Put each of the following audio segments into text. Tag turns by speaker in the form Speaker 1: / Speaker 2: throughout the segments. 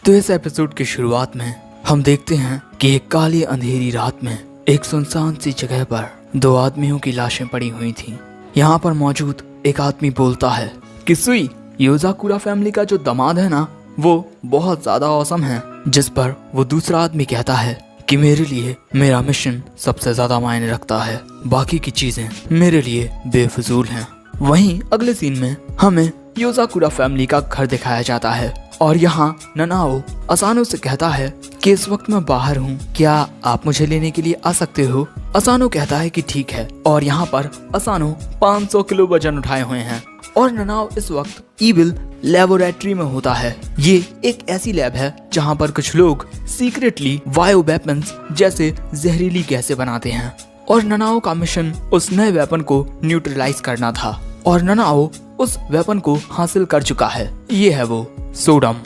Speaker 1: तो इस एपिसोड की शुरुआत में हम देखते हैं कि एक काली अंधेरी रात में एक सुनसान सी जगह पर दो आदमियों की लाशें पड़ी हुई थीं। यहाँ पर मौजूद एक आदमी बोलता है कि सुई, योजाकुरा फैमिली का जो दामाद है ना, वो बहुत ज्यादा औसम है। जिस पर वो दूसरा आदमी कहता है कि मेरे लिए मेरा मिशन सबसे ज्यादा मायने रखता है, बाकी की चीजें मेरे लिए बेफिजूल हैं। वहीं अगले सीन में हमें योजाकुरा फैमिली का घर दिखाया जाता है और यहाँ ननाओ असानो से कहता है कि इस वक्त मैं बाहर हूँ, क्या आप मुझे लेने के लिए आ सकते हो। असानो कहता है कि ठीक है और यहाँ पर असानो 500 किलो वजन उठाए हुए हैं और ननाओ इस वक्त ईविल लेबोरेटरी में होता है। ये एक ऐसी लैब है जहाँ पर कुछ लोग सीक्रेटली बायो वेपन्स जैसे जहरीली गैसें बनाते हैं और ननाओ का मिशन उस नए वेपन को न्यूट्रलाइज करना था और ननाओ उस वेपन को हासिल कर चुका है। ये है वो सोडम।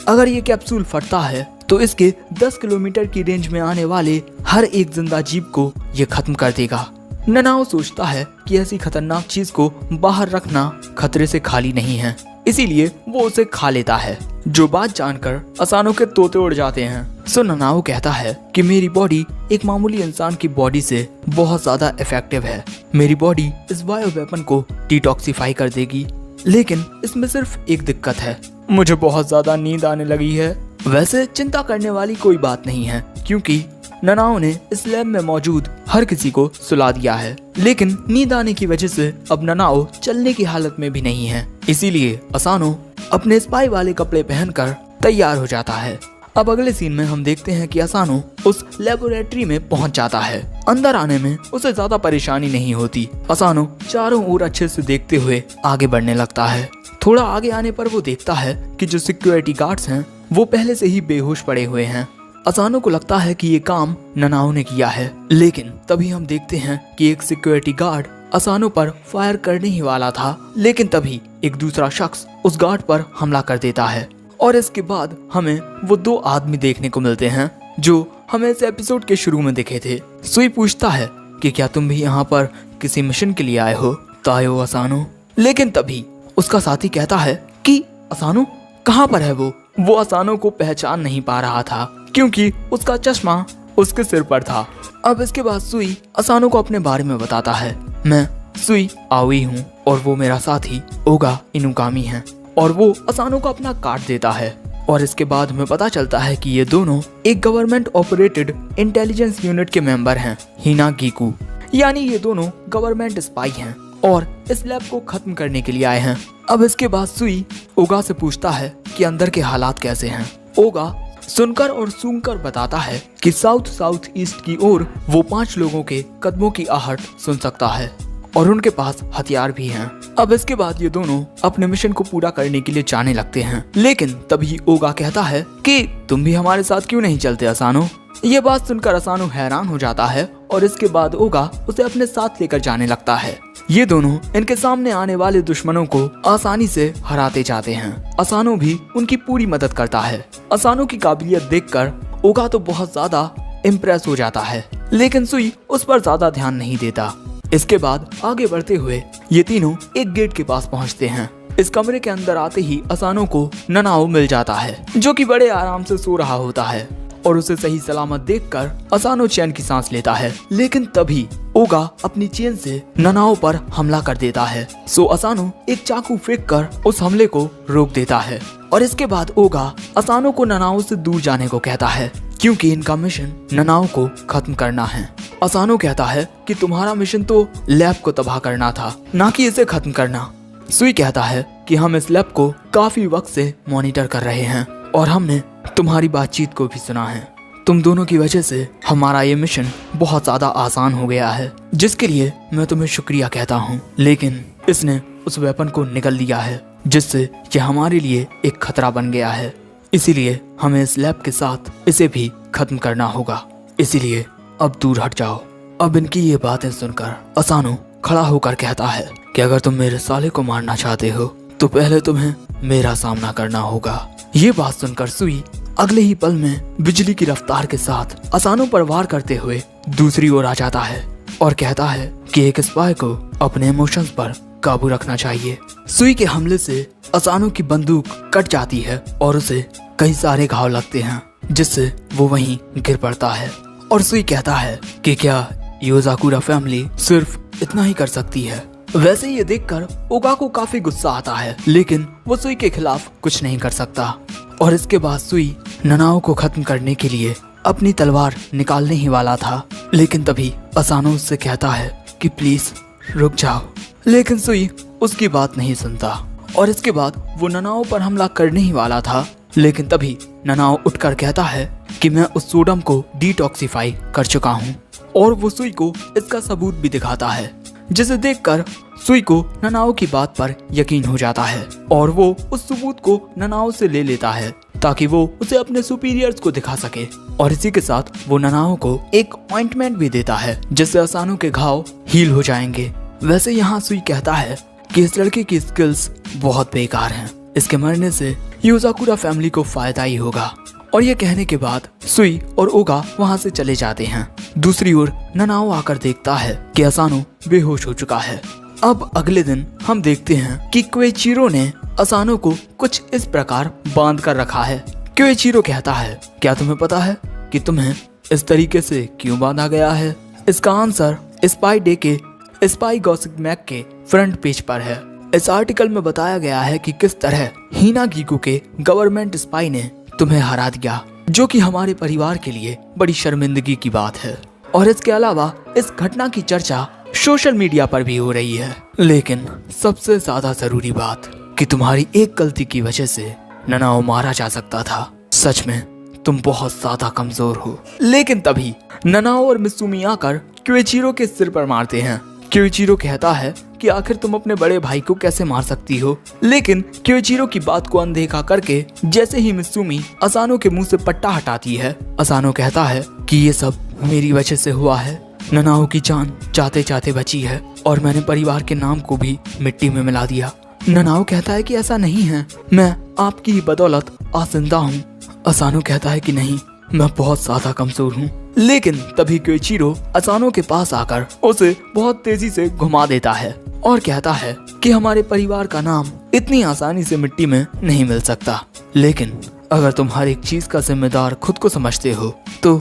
Speaker 1: अगर ये कैप्सूल फटता है तो इसके 10 किलोमीटर की रेंज में आने वाले हर एक जिंदा जीव को ये खत्म कर देगा। ननाओ सोचता है कि ऐसी खतरनाक चीज को बाहर रखना खतरे से खाली नहीं है, इसीलिए वो उसे खा लेता है। जो बात जानकर असानो के तोते उड़ जाते हैं। सो ननाओ कहता है कि मेरी बॉडी एक मामूली इंसान की बॉडी से बहुत ज्यादा इफेक्टिव है। मेरी बॉडी इस बायो वेपन को डिटॉक्सिफाई कर देगी, लेकिन इसमें सिर्फ एक दिक्कत है, मुझे बहुत ज्यादा नींद आने लगी है। वैसे चिंता करने वाली कोई बात नहीं है क्योंकि ननाओ ने इस लैब में मौजूद हर किसी को सुला दिया है, लेकिन नींद आने की वजह से अब ननाओ चलने की हालत में भी नहीं है। इसीलिए असानो अपने स्पाई वाले कपड़े पहनकर तैयार हो जाता है। अब अगले सीन में हम देखते हैं कि असानो उस लेबोरेटरी में पहुंच जाता है। अंदर आने में उसे ज्यादा परेशानी नहीं होती। असानो चारों ओर अच्छे से देखते हुए आगे बढ़ने लगता है। थोड़ा आगे आने पर वो देखता है कि जो सिक्योरिटी गार्ड्स हैं वो पहले से ही बेहोश पड़े हुए हैं। असानो को लगता है कि ये काम ननाओ ने किया है, लेकिन तभी हम देखते हैं कि एक सिक्योरिटी गार्ड असानो पर फायर करने ही वाला था, लेकिन तभी एक दूसरा शख्स उस गार्ड पर हमला कर देता है और इसके बाद हमें वो दो आदमी देखने को मिलते हैं जो हमें इस एपिसोड के शुरू में दिखे थे। सुई पूछता है कि क्या तुम भी यहाँ पर किसी मिशन के लिए आए हो तायो असानो, लेकिन तभी उसका साथी कहता है कि असानो कहाँ पर है वो असानो को पहचान नहीं पा रहा था क्योंकि उसका चश्मा उसके सिर पर था। अब इसके बाद सुई असानो को अपने बारे में बताता है, मैं सुई आवी हूँ और वो मेरा साथी ओगा इनुकामी है, और वो असानो को अपना कार्ड देता है। और इसके बाद हमें पता चलता है कि ये दोनों एक गवर्नमेंट ऑपरेटेड इंटेलिजेंस यूनिट के मेंबर हैं, हिना गीकू, यानी ये दोनों गवर्नमेंट स्पाई हैं और इस लैब को खत्म करने के लिए आए हैं। अब इसके बाद सुई ओगा से पूछता है कि अंदर के हालात कैसे हैं। ओगा सुनकर और सूंघकर बताता है कि साउथ ईस्ट की ओर वो 5 लोगों के कदमों की आहट सुन सकता है और उनके पास हथियार भी हैं। अब इसके बाद ये दोनों अपने मिशन को पूरा करने के लिए जाने लगते हैं, लेकिन तभी ओगा कहता है कि तुम भी हमारे साथ क्यों नहीं चलते असानो। ये बात सुनकर असानो हैरान हो जाता है और इसके बाद ओगा उसे अपने साथ लेकर जाने लगता है। ये दोनों इनके सामने आने वाले दुश्मनों को आसानी से हराते जाते हैं। असानो भी उनकी पूरी मदद करता है। असानो की काबिलियत देखकर ओगा तो बहुत ज्यादा इम्प्रेस हो जाता है, लेकिन सुई उस पर ज्यादा ध्यान नहीं देता। इसके बाद आगे बढ़ते हुए ये तीनों एक गेट के पास पहुंचते हैं। इस कमरे के अंदर आते ही असानो को ननाओ मिल जाता है जो कि बड़े आराम से सो रहा होता है और उसे सही सलामत देखकर असानो चैन की सांस लेता है, लेकिन तभी ओगा अपनी चेन से ननाओ पर हमला कर देता है। सो असानो एक चाकू फेंक कर उस हमले को रोक देता है और इसके बाद ओगा असानो को ननाओ से दूर जाने को कहता है क्योंकि इनका मिशन ननाओ को खत्म करना है। असानो कहता है कि तुम्हारा मिशन तो लैब को तबाह करना था, ना कि इसे खत्म करना। सुई कहता है कि हम इस लैब को काफी वक्त से मॉनिटर कर रहे हैं और हमने तुम्हारी बातचीत को भी सुना है। तुम दोनों की वजह से हमारा ये मिशन बहुत ज्यादा आसान हो गया है, जिसके लिए मैं तुम्हें शुक्रिया कहता हूँ, लेकिन इसने उस वेपन को निगल लिया है जिससे ये हमारे लिए एक खतरा बन गया है। इसीलिए हमें इस लैब के साथ इसे भी खत्म करना होगा, इसीलिए अब दूर हट जाओ। अब इनकी ये बातें सुनकर असानो खड़ा होकर कहता है कि अगर तुम मेरे साले को मारना चाहते हो तो पहले तुम्हें मेरा सामना करना होगा। ये बात सुनकर सुई अगले ही पल में बिजली की रफ्तार के साथ असानो पर वार करते हुए दूसरी ओर आ जाता है और कहता है कि एक स्पाई को अपने इमोशंस पर काबू रखना चाहिए। सुई के हमले से असानो की बंदूक कट जाती है और उसे कई सारे घाव लगते हैं जिससे वो वहीं गिर पड़ता है। और सुई कहता है कि क्या योजाकुरा फैमिली सिर्फ इतना ही कर सकती है। वैसे ये देखकर ओगा को काफी गुस्सा आता है, लेकिन वो सुई के खिलाफ कुछ नहीं कर सकता। और इसके बाद सुई ननाओ को खत्म करने के लिए अपनी तलवार निकालने ही वाला था, लेकिन तभी असानो उससे कहता है कि प्लीज रुक जाओ। लेकिन सुई उसकी बात नहीं सुनता और इसके बाद वो ननाओ पर हमला करने ही वाला था, लेकिन तभी ननाओ उठकर कहता है कि मैं उस सोडम को डिटॉक्सिफाई कर चुका हूँ। और वो सुई को इसका सबूत भी दिखाता है, जिसे देखकर सुई को ननाओ की बात पर यकीन हो जाता है और वो उस सबूत को ननाओ से ले लेता है ताकि वो उसे अपने सुपीरियर्स को दिखा सके। और इसी के साथ वो ननाओ को एक ऑइंटमेंट भी देता है जिससे असानो के घाव हील हो जाएंगे। वैसे यहाँ सुई कहता है कि इस लड़के की स्किल्स बहुत बेकार हैं, इसके मरने से योजाकुरा फैमिली को फायदा ही होगा। और ये कहने के बाद सुई और ओगा वहाँ से चले जाते हैं। दूसरी ओर ननाओ आकर देखता है कि असानो बेहोश हो चुका है। अब अगले दिन हम देखते हैं कि कोएचिरो ने असानो को कुछ इस प्रकार बांध कर रखा है। कोएचिरो कहता है, क्या तुम्हें पता है कि तुम्हें इस तरीके से क्यों बांधा गया है? इसका आंसर स्पाई डे के स्पाई गॉसिप मैग के फ्रंट पेज पर है। इस आर्टिकल में बताया गया है कि किस तरह हिनागिकु के गवर्नमेंट स्पाई ने तुम्हें हरा दिया, जो कि हमारे परिवार के लिए बड़ी शर्मिंदगी की बात है। और इसके अलावा इस घटना की चर्चा सोशल मीडिया पर भी हो रही है। लेकिन सबसे ज्यादा जरूरी बात कि तुम्हारी एक गलती की वजह से ननाओ मारा जा सकता था। सच में तुम बहुत ज्यादा कमजोर हो। लेकिन तभी ननाओ और मित्सुमी आकर कोएचिरो के सिर पर मारते हैं। कोएचिरो कहता है कि आखिर तुम अपने बड़े भाई को कैसे मार सकती हो। लेकिन कोएचिरो की बात को अनदेखा करके जैसे ही मित्सुमी असानो के मुंह से पट्टा हटाती है, असानो कहता है कि ये सब मेरी वजह से हुआ है। ननाओ की जान चाहते चाहते बची है और मैंने परिवार के नाम को भी मिट्टी में मिला दिया। ननाओ कहता है कि ऐसा नहीं है, मैं आपकी ही बदौलत आज जिंदा हूँ। असानो कहता है कि नहीं, मैं बहुत ज्यादा कमजोर हूँ। लेकिन तभी कोएचिरो असानो के पास आकर उसे बहुत तेजी से घुमा देता है और कहता है कि हमारे परिवार का नाम इतनी आसानी से मिट्टी में नहीं मिल सकता। लेकिन अगर तुम हर एक चीज का जिम्मेदार खुद को समझते हो तो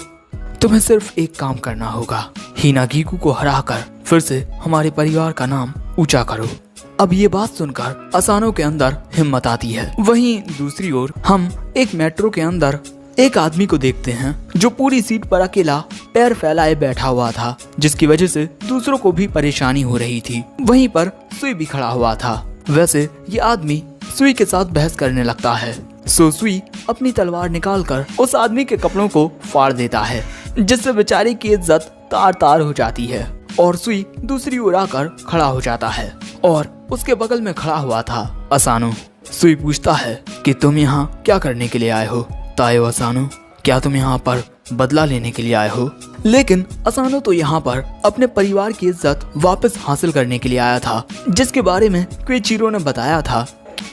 Speaker 1: तुम्हें सिर्फ एक काम करना होगा, हिनागिकु को हराकर फिर से हमारे परिवार का नाम ऊंचा करो। अब ये बात सुनकर असानो के अंदर हिम्मत आती है। वहीं दूसरी ओर हम एक मेट्रो के अंदर एक आदमी को देखते हैं जो पूरी सीट पर अकेला पैर फैलाए बैठा हुआ था, जिसकी वजह से दूसरों को भी परेशानी हो रही थी। वहीं पर सुई भी खड़ा हुआ था। वैसे ये आदमी सुई के साथ बहस करने लगता है। सुई अपनी तलवार निकालकर उस आदमी के कपड़ों को फाड़ देता है, जिससे बेचारे की इज्जत तार तार हो जाती है। और सुई दूसरी ओर आकर खड़ा हो जाता है और उसके बगल में खड़ा हुआ था असानो। सुई पूछता है कि तुम यहाँ क्या करने के लिए आए हो तायो असानो? क्या तुम यहाँ पर बदला लेने के लिए आए हो? लेकिन असानो तो यहाँ पर अपने परिवार की इज्जत वापस हासिल करने के लिए आया था, जिसके बारे में कोएचिरो ने बताया था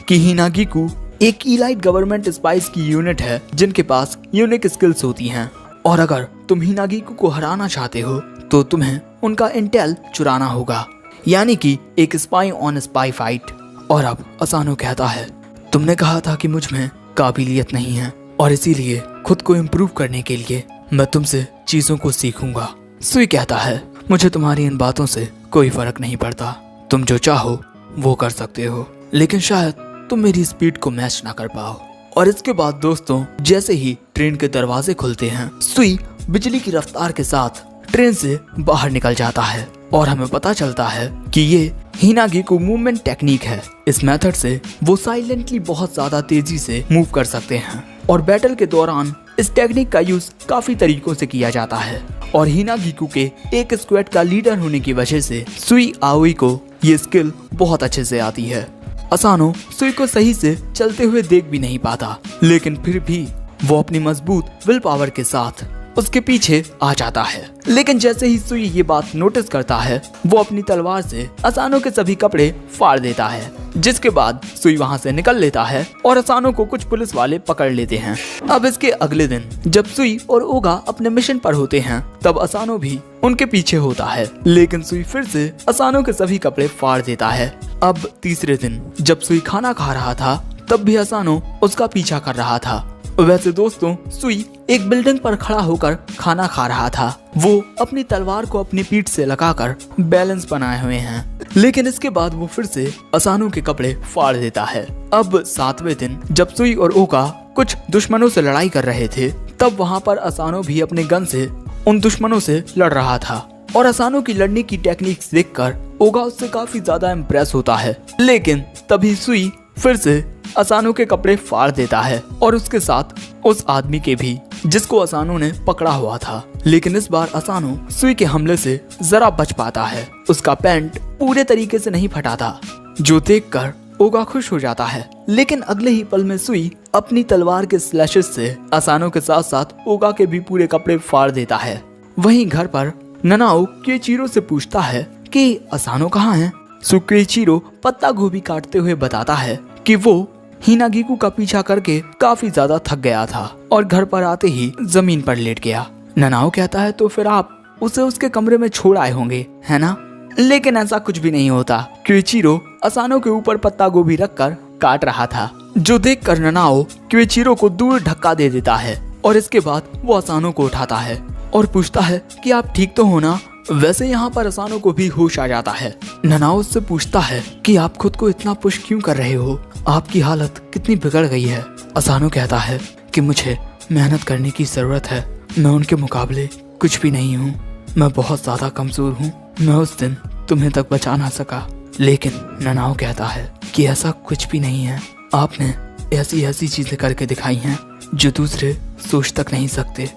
Speaker 1: कि हिनागिकु एक इलाइट गवर्नमेंट स्पाइस की यूनिट है जिनके पास यूनिक स्किल्स होती हैं। और अगर तुम हिनागिकु को हराना चाहते हो तो तुम्हें उनका इंटेल चुराना होगा, यानी कि एक स्पाई ऑन स्पाई फाइट। और अब असानो कहता है, तुमने कहा था कि मुझ में काबिलियत नहीं है और इसीलिए खुद को इम्प्रूव करने के लिए मैं तुमसे चीजों को सीखूंगा। सुई कहता है, मुझे तुम्हारी इन बातों से कोई फर्क नहीं पड़ता, तुम जो चाहो वो कर सकते हो, लेकिन शायद तुम मेरी स्पीड को मैच ना कर पाओ। और इसके बाद दोस्तों, जैसे ही ट्रेन के दरवाजे खुलते हैं, सुई बिजली की रफ्तार के साथ ट्रेन से बाहर निकल जाता है और हमें पता चलता है कि ये हिनागिकु मूवमेंट टेक्निक है। इस मेथड से वो साइलेंटली बहुत ज्यादा तेजी से मूव कर सकते हैं और बैटल के दौरान इस टेक्निक का यूज काफी तरीकों से किया जाता है। और हिनागिकु के एक स्क्वाड का लीडर होने की वजह से सुई आओई को ये स्किल बहुत अच्छे से आती है। असानो सुई को सही से चलते हुए देख भी नहीं पाता, लेकिन फिर भी वो अपनी मजबूत विल पावर के साथ उसके पीछे आ जाता है। लेकिन जैसे ही सुई ये बात नोटिस करता है, वो अपनी तलवार से असानो के सभी कपड़े फाड़ देता है, जिसके बाद सुई वहाँ से निकल लेता है और असानो को कुछ पुलिस वाले पकड़ लेते हैं। अब इसके अगले दिन जब सुई और ओगा अपने मिशन पर होते हैं, तब असानो भी उनके पीछे होता है, लेकिन सुई फिर से असानो के सभी कपड़े फाड़ देता है। अब तीसरे दिन जब सुई खाना खा रहा था, तब भी असानो उसका पीछा कर रहा था वैसे दोस्तों सुई एक बिल्डिंग पर खड़ा होकर खाना खा रहा था। वो अपनी तलवार को अपनी पीठ से लगाकर बैलेंस बनाए हुए हैं, लेकिन इसके बाद वो फिर से असानू के कपड़े फाड़ देता है। अब 7वें दिन जब सुई और ओगा कुछ दुश्मनों से लड़ाई कर रहे थे, तब वहाँ पर असानू भी अपने गन से उन दुश्मनों से लड़ रहा था। और असानू की लड़ने की टेक्निक्स देखकर ओगा उससे काफी ज्यादा इम्प्रेस होता है। लेकिन तभी सुई फिर से असानू के कपड़े फाड़ देता है और उसके साथ उस आदमी के भी, जिसको असानू ने पकड़ा हुआ था। लेकिन इस बार असानू सुई के हमले से जरा बच पाता है। उसका पैंट पूरे तरीके से नहीं फटा था, जो देखकर ओगा खुश हो जाता है। लेकिन अगले ही पल में सुई अपनी तलवार के स्लैशेस से असानू के साथ साथ ओगा के भी पूरे कपड़े फाड़ देता है। वहीं घर पर ननाओ क्यूइचिरो से पूछता है कि असानू कहाँ है। क्यूइचिरो पत्ता गोभी काटते हुए बताता है कि वो हिनागिकू का पीछा करके काफी ज्यादा थक गया था और घर पर आते ही जमीन पर लेट गया। ननाओ कहता है तो फिर आप उसे उसके कमरे में छोड़ आए होंगे, है ना? लेकिन ऐसा कुछ भी नहीं होता। क्यूइचिरो असानू के ऊपर पत्ता गोभी रखकर काट रहा था, जो देखकर ननाओ क्यूइचिरो को दूर धक्का दे देता है और इसके बाद वो असानू को उठाता है और पूछता है कि आप ठीक तो हो ना? वैसे यहाँ पर असानू को भी होश आ जाता है। ननाओ उससे पूछता है कि आप खुद को इतना पुश क्यों कर रहे हो, आपकी हालत कितनी बिगड़ गई है। असानू कहता है कि मुझे मेहनत करने की जरूरत है, मैं उनके मुकाबले कुछ भी नहीं हूँ, मैं बहुत ज्यादा कमजोर हूँ, मैं उस दिन तुम्हें तक बचा ना सका। लेकिन ननाओ कहता है कि ऐसा कुछ भी नहीं है, आपने ऐसी ऐसी चीजें करके दिखाई हैं जो दूसरे सोच तक नहीं सकते।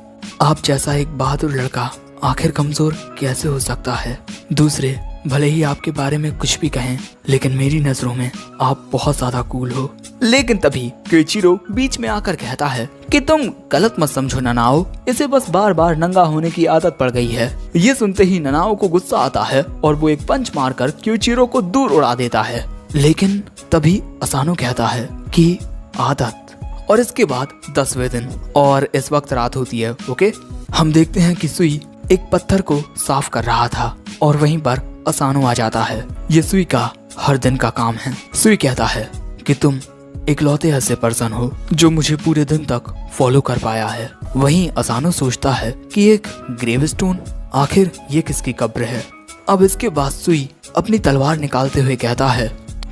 Speaker 1: आप जैसा एक बहादुर लड़का आखिर कमजोर कैसे हो सकता है? दूसरे भले ही आपके बारे में कुछ भी कहें, लेकिन मेरी नजरों में आप बहुत ज्यादा कूल हो। लेकिन तभी क्यूइचिरो बीच में आकर कहता है कि तुम गलत मत समझो ननाओ, इसे बस बार बार नंगा होने की आदत पड़ गई है। ये सुनते ही ननाओ को गुस्सा आता है और वो एक पंच मारकर क्यूइचिरो को दूर उड़ा देता है। लेकिन तभी असानू कहता है कि आदत। और इसके बाद 10वें दिन और इस वक्त रात होती है। ओके, हम देखते हैं कि सुई एक पत्थर को साफ कर रहा था और वहीं पर असानू आ जाता है। ये सुई का हर दिन का काम है। सुई कहता है कि तुम इकलौते ऐसे पर्सन हो जो मुझे पूरे दिन तक फॉलो कर पाया है। वहीं असानू सोचता है कि एक ग्रेवस्टोन, आखिर ये किसकी कब्र है? अब इसके बाद सुई अपनी तलवार निकालते हुए कहता है,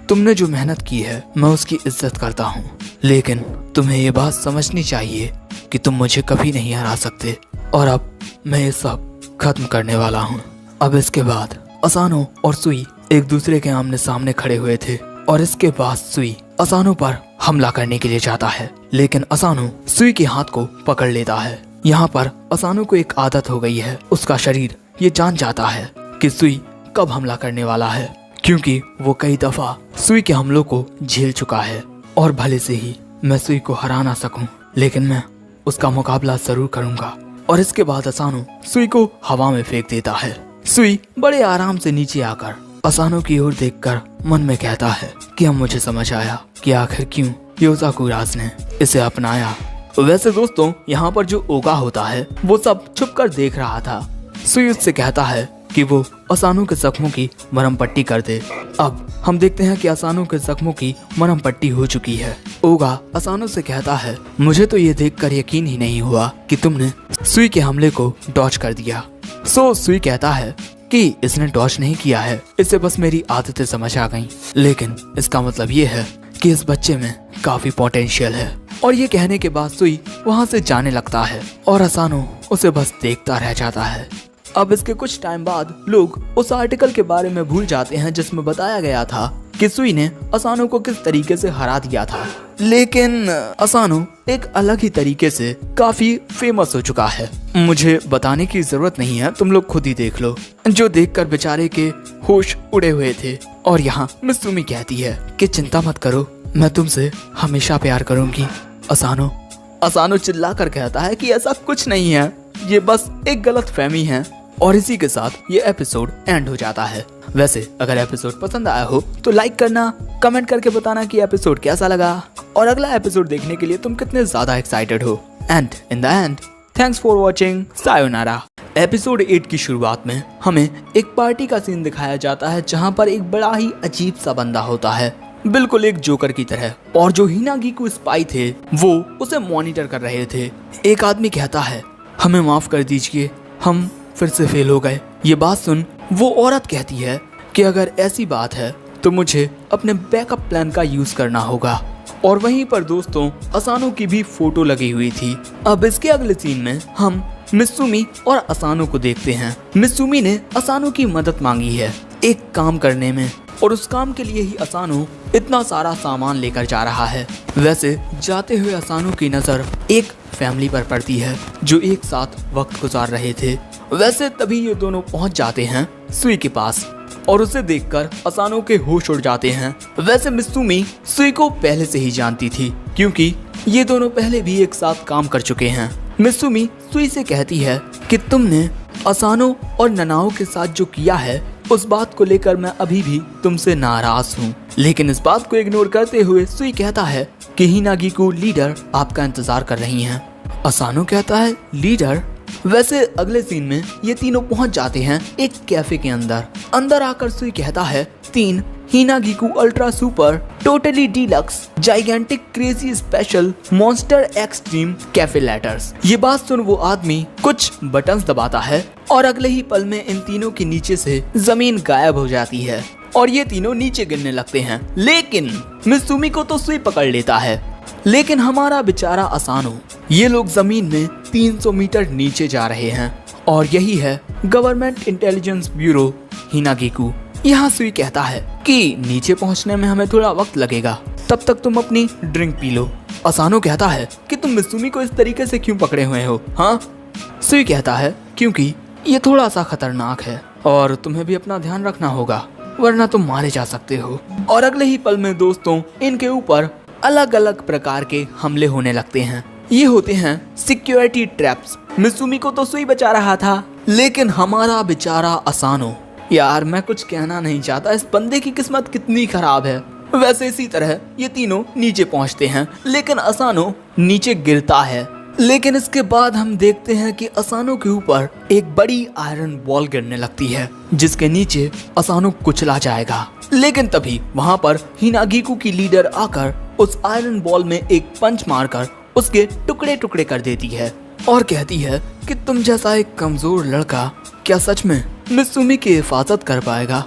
Speaker 1: तुमने जो मेहनत की है मैं उसकी इज्जत करता हूँ, लेकिन तुम्हें ये बात समझनी चाहिए कि तुम मुझे कभी नहीं हरा सकते और अब मैं ये सब खत्म करने वाला हूँ। अब इसके बाद असानू और सुई एक दूसरे के आमने सामने खड़े हुए थे और इसके बाद सुई असानू पर हमला करने के लिए जाता है, लेकिन असानू सुई के हाथ को पकड़ लेता है। यहाँ पर असानू को एक आदत हो गई है, उसका शरीर ये जान जाता है कि सुई कब हमला करने वाला है, क्योंकि वो कई दफा सुई के हमलों को झेल चुका है। और भले से ही मैं सुई को हरा ना सकूं, लेकिन मैं उसका मुकाबला जरूर करूंगा। और इसके बाद असानू सुई को हवा में फेंक देता है। सुई बड़े आराम से नीचे आकर असानू की ओर देखकर मन में कहता है कि अब मुझे समझ आया कि आखिर क्यों योजाकुराज ने इसे अपनाया। वैसे दोस्तों, यहाँ पर जो ओगा होता है वो सब छुपकर देख रहा था। सुई उससे कहता है कि वो असानू के जख्मों की मरहम पट्टी कर दे। अब हम देखते हैं कि असानू के जख्मों की मरहम पट्टी हो चुकी है। ओगा असानू से कहता है, मुझे तो ये देखकर यकीन ही नहीं हुआ कि तुमने सुई के हमले को डॉज कर दिया। सुई कहता है कि इसने डॉज नहीं किया है, इसे बस मेरी आदतें समझ आ गईं। लेकिन इसका मतलब ये है कि इस बच्चे में काफी पोटेंशियल है। और ये कहने के बाद सुई वहाँ से जाने लगता है और असानू उसे बस देखता रह जाता है। अब इसके कुछ टाइम बाद लोग उस आर्टिकल के बारे में भूल जाते हैं जिसमें बताया गया था कि सुई ने असानू को किस तरीके से हरा दिया था। लेकिन असानू एक अलग ही तरीके से काफी फेमस हो चुका है। मुझे बताने की जरूरत नहीं है, तुम लोग खुद ही देख लो। जो देखकर बेचारे के होश उड़े हुए थे। और यहाँ मित्सुमी कहती है कि चिंता मत करो, मैं तुमसे हमेशा प्यार करूंगी। असानू चिल्लाकर कहता है कि ऐसा कुछ नहीं है, ये बस एक गलत फहमी है। और इसी के साथ ये एपिसोड एंड हो जाता है। वैसे अगर एपिसोड पसंद आया हो तो लाइक करना, कमेंट करके बताना कि एपिसोड कैसा लगा और अगला एपिसोड देखने के लिए तुम कितने ज्यादा एक्साइटेड हो। And in the end, thanks for watching, sayonara. Episode 8 की शुरुआत में हमें एक पार्टी का सीन दिखाया जाता है जहाँ पर एक बड़ा ही अजीब सा बंदा होता है। बिल्कुल एक जोकर की तरह। और जो हिनागिकू स्पाई थे वो उसे मॉनिटर कर रहे थे। एक आदमी कहता है, हमें माफ कर दीजिए, हम फिर से फेल हो गए। ये बात सुन वो औरत कहती है कि अगर ऐसी बात है तो मुझे अपने बैकअप प्लान का यूज करना होगा। और वहीं पर दोस्तों असानो की भी फोटो लगी हुई थी। अब इसके अगले सीन में हम मित्सुमी और असानो को देखते हैं। मित्सुमी ने असानो की मदद मांगी है एक काम करने में, और उस काम के लिए ही असानो इतना सारा सामान लेकर जा रहा है। वैसे जाते हुए असानो की नजर एक फैमिली पर पड़ती है जो एक साथ वक्त गुजार रहे थे। वैसे तभी ये दोनों पहुंच जाते हैं सुई के पास और उसे देखकर असानो के होश उड़ जाते हैं। वैसे मित्सुमी सुई को पहले से ही जानती थी क्योंकि ये दोनों पहले भी एक साथ काम कर चुके हैं। मित्सुमी सुई से कहती है कि तुमने असानो और ननाओ के साथ जो किया है उस बात को लेकर मैं अभी भी तुमसे नाराज हूँ। लेकिन इस बात को इग्नोर करते हुए सुई कहता है कि हिनागिकू लीडर आपका इंतजार कर रही हैं। असानो कहता है लीडर। वैसे अगले सीन में ये तीनों पहुंच जाते हैं एक कैफे के अंदर आकर सुई कहता है 3 Hinagiku ultra super totally deluxe gigantic crazy special monster extreme cafe letters. ये बात सुन वो आदमी कुछ बटन्स दबाता है और अगले ही पल में इन तीनों के नीचे से जमीन गायब हो जाती है और ये तीनों नीचे गिरने लगते हैं। लेकिन मित्सुमी को तो सुई पकड़ लेता है, लेकिन हमारा बेचारा असानो, ये लोग जमीन में 300 मीटर नीचे जा रहे हैं और यही है गवर्नमेंट इंटेलिजेंस ब्यूरो हिनागिकू। यहाँ सुई कहता है कि नीचे पहुँचने में हमें थोड़ा वक्त लगेगा, तब तक तुम अपनी ड्रिंक पी लो। असानो कहता है कि तुम मित्सुमी को इस तरीके से क्यों पकड़े हुए हो? हाँ, सुई कहता है क्योंकि ये थोड़ा सा खतरनाक है और तुम्हें भी अपना ध्यान रखना होगा वरना तुम मारे जा सकते हो। और अगले ही पल में दोस्तों इनके ऊपर अलग अलग प्रकार के हमले होने लगते हैं। ये होते हैं सिक्योरिटी ट्रैप्स। मित्सुमी को तो सुई बचा रहा था, लेकिन हमारा बेचारा असानो, यार मैं कुछ कहना नहीं चाहता, इस बंदे की किस्मत कितनी खराब है। वैसे इसी तरह ये तीनों नीचे पहुंचते हैं, लेकिन असानो नीचे गिरता है। लेकिन इसके बाद हम देखते हैं कि असानो के ऊपर एक बड़ी आयरन बॉल गिरने लगती है जिसके नीचे असानो कुचला जाएगा। लेकिन तभी वहां पर हिनागिकू की लीडर आकर उस आयरन बॉल में एक पंच मारकर उसके टुकड़े टुकड़े कर देती है और कहती है कि तुम जैसा एक कमजोर लड़का क्या सच में मित्सुमी की हिफाजत कर पाएगा?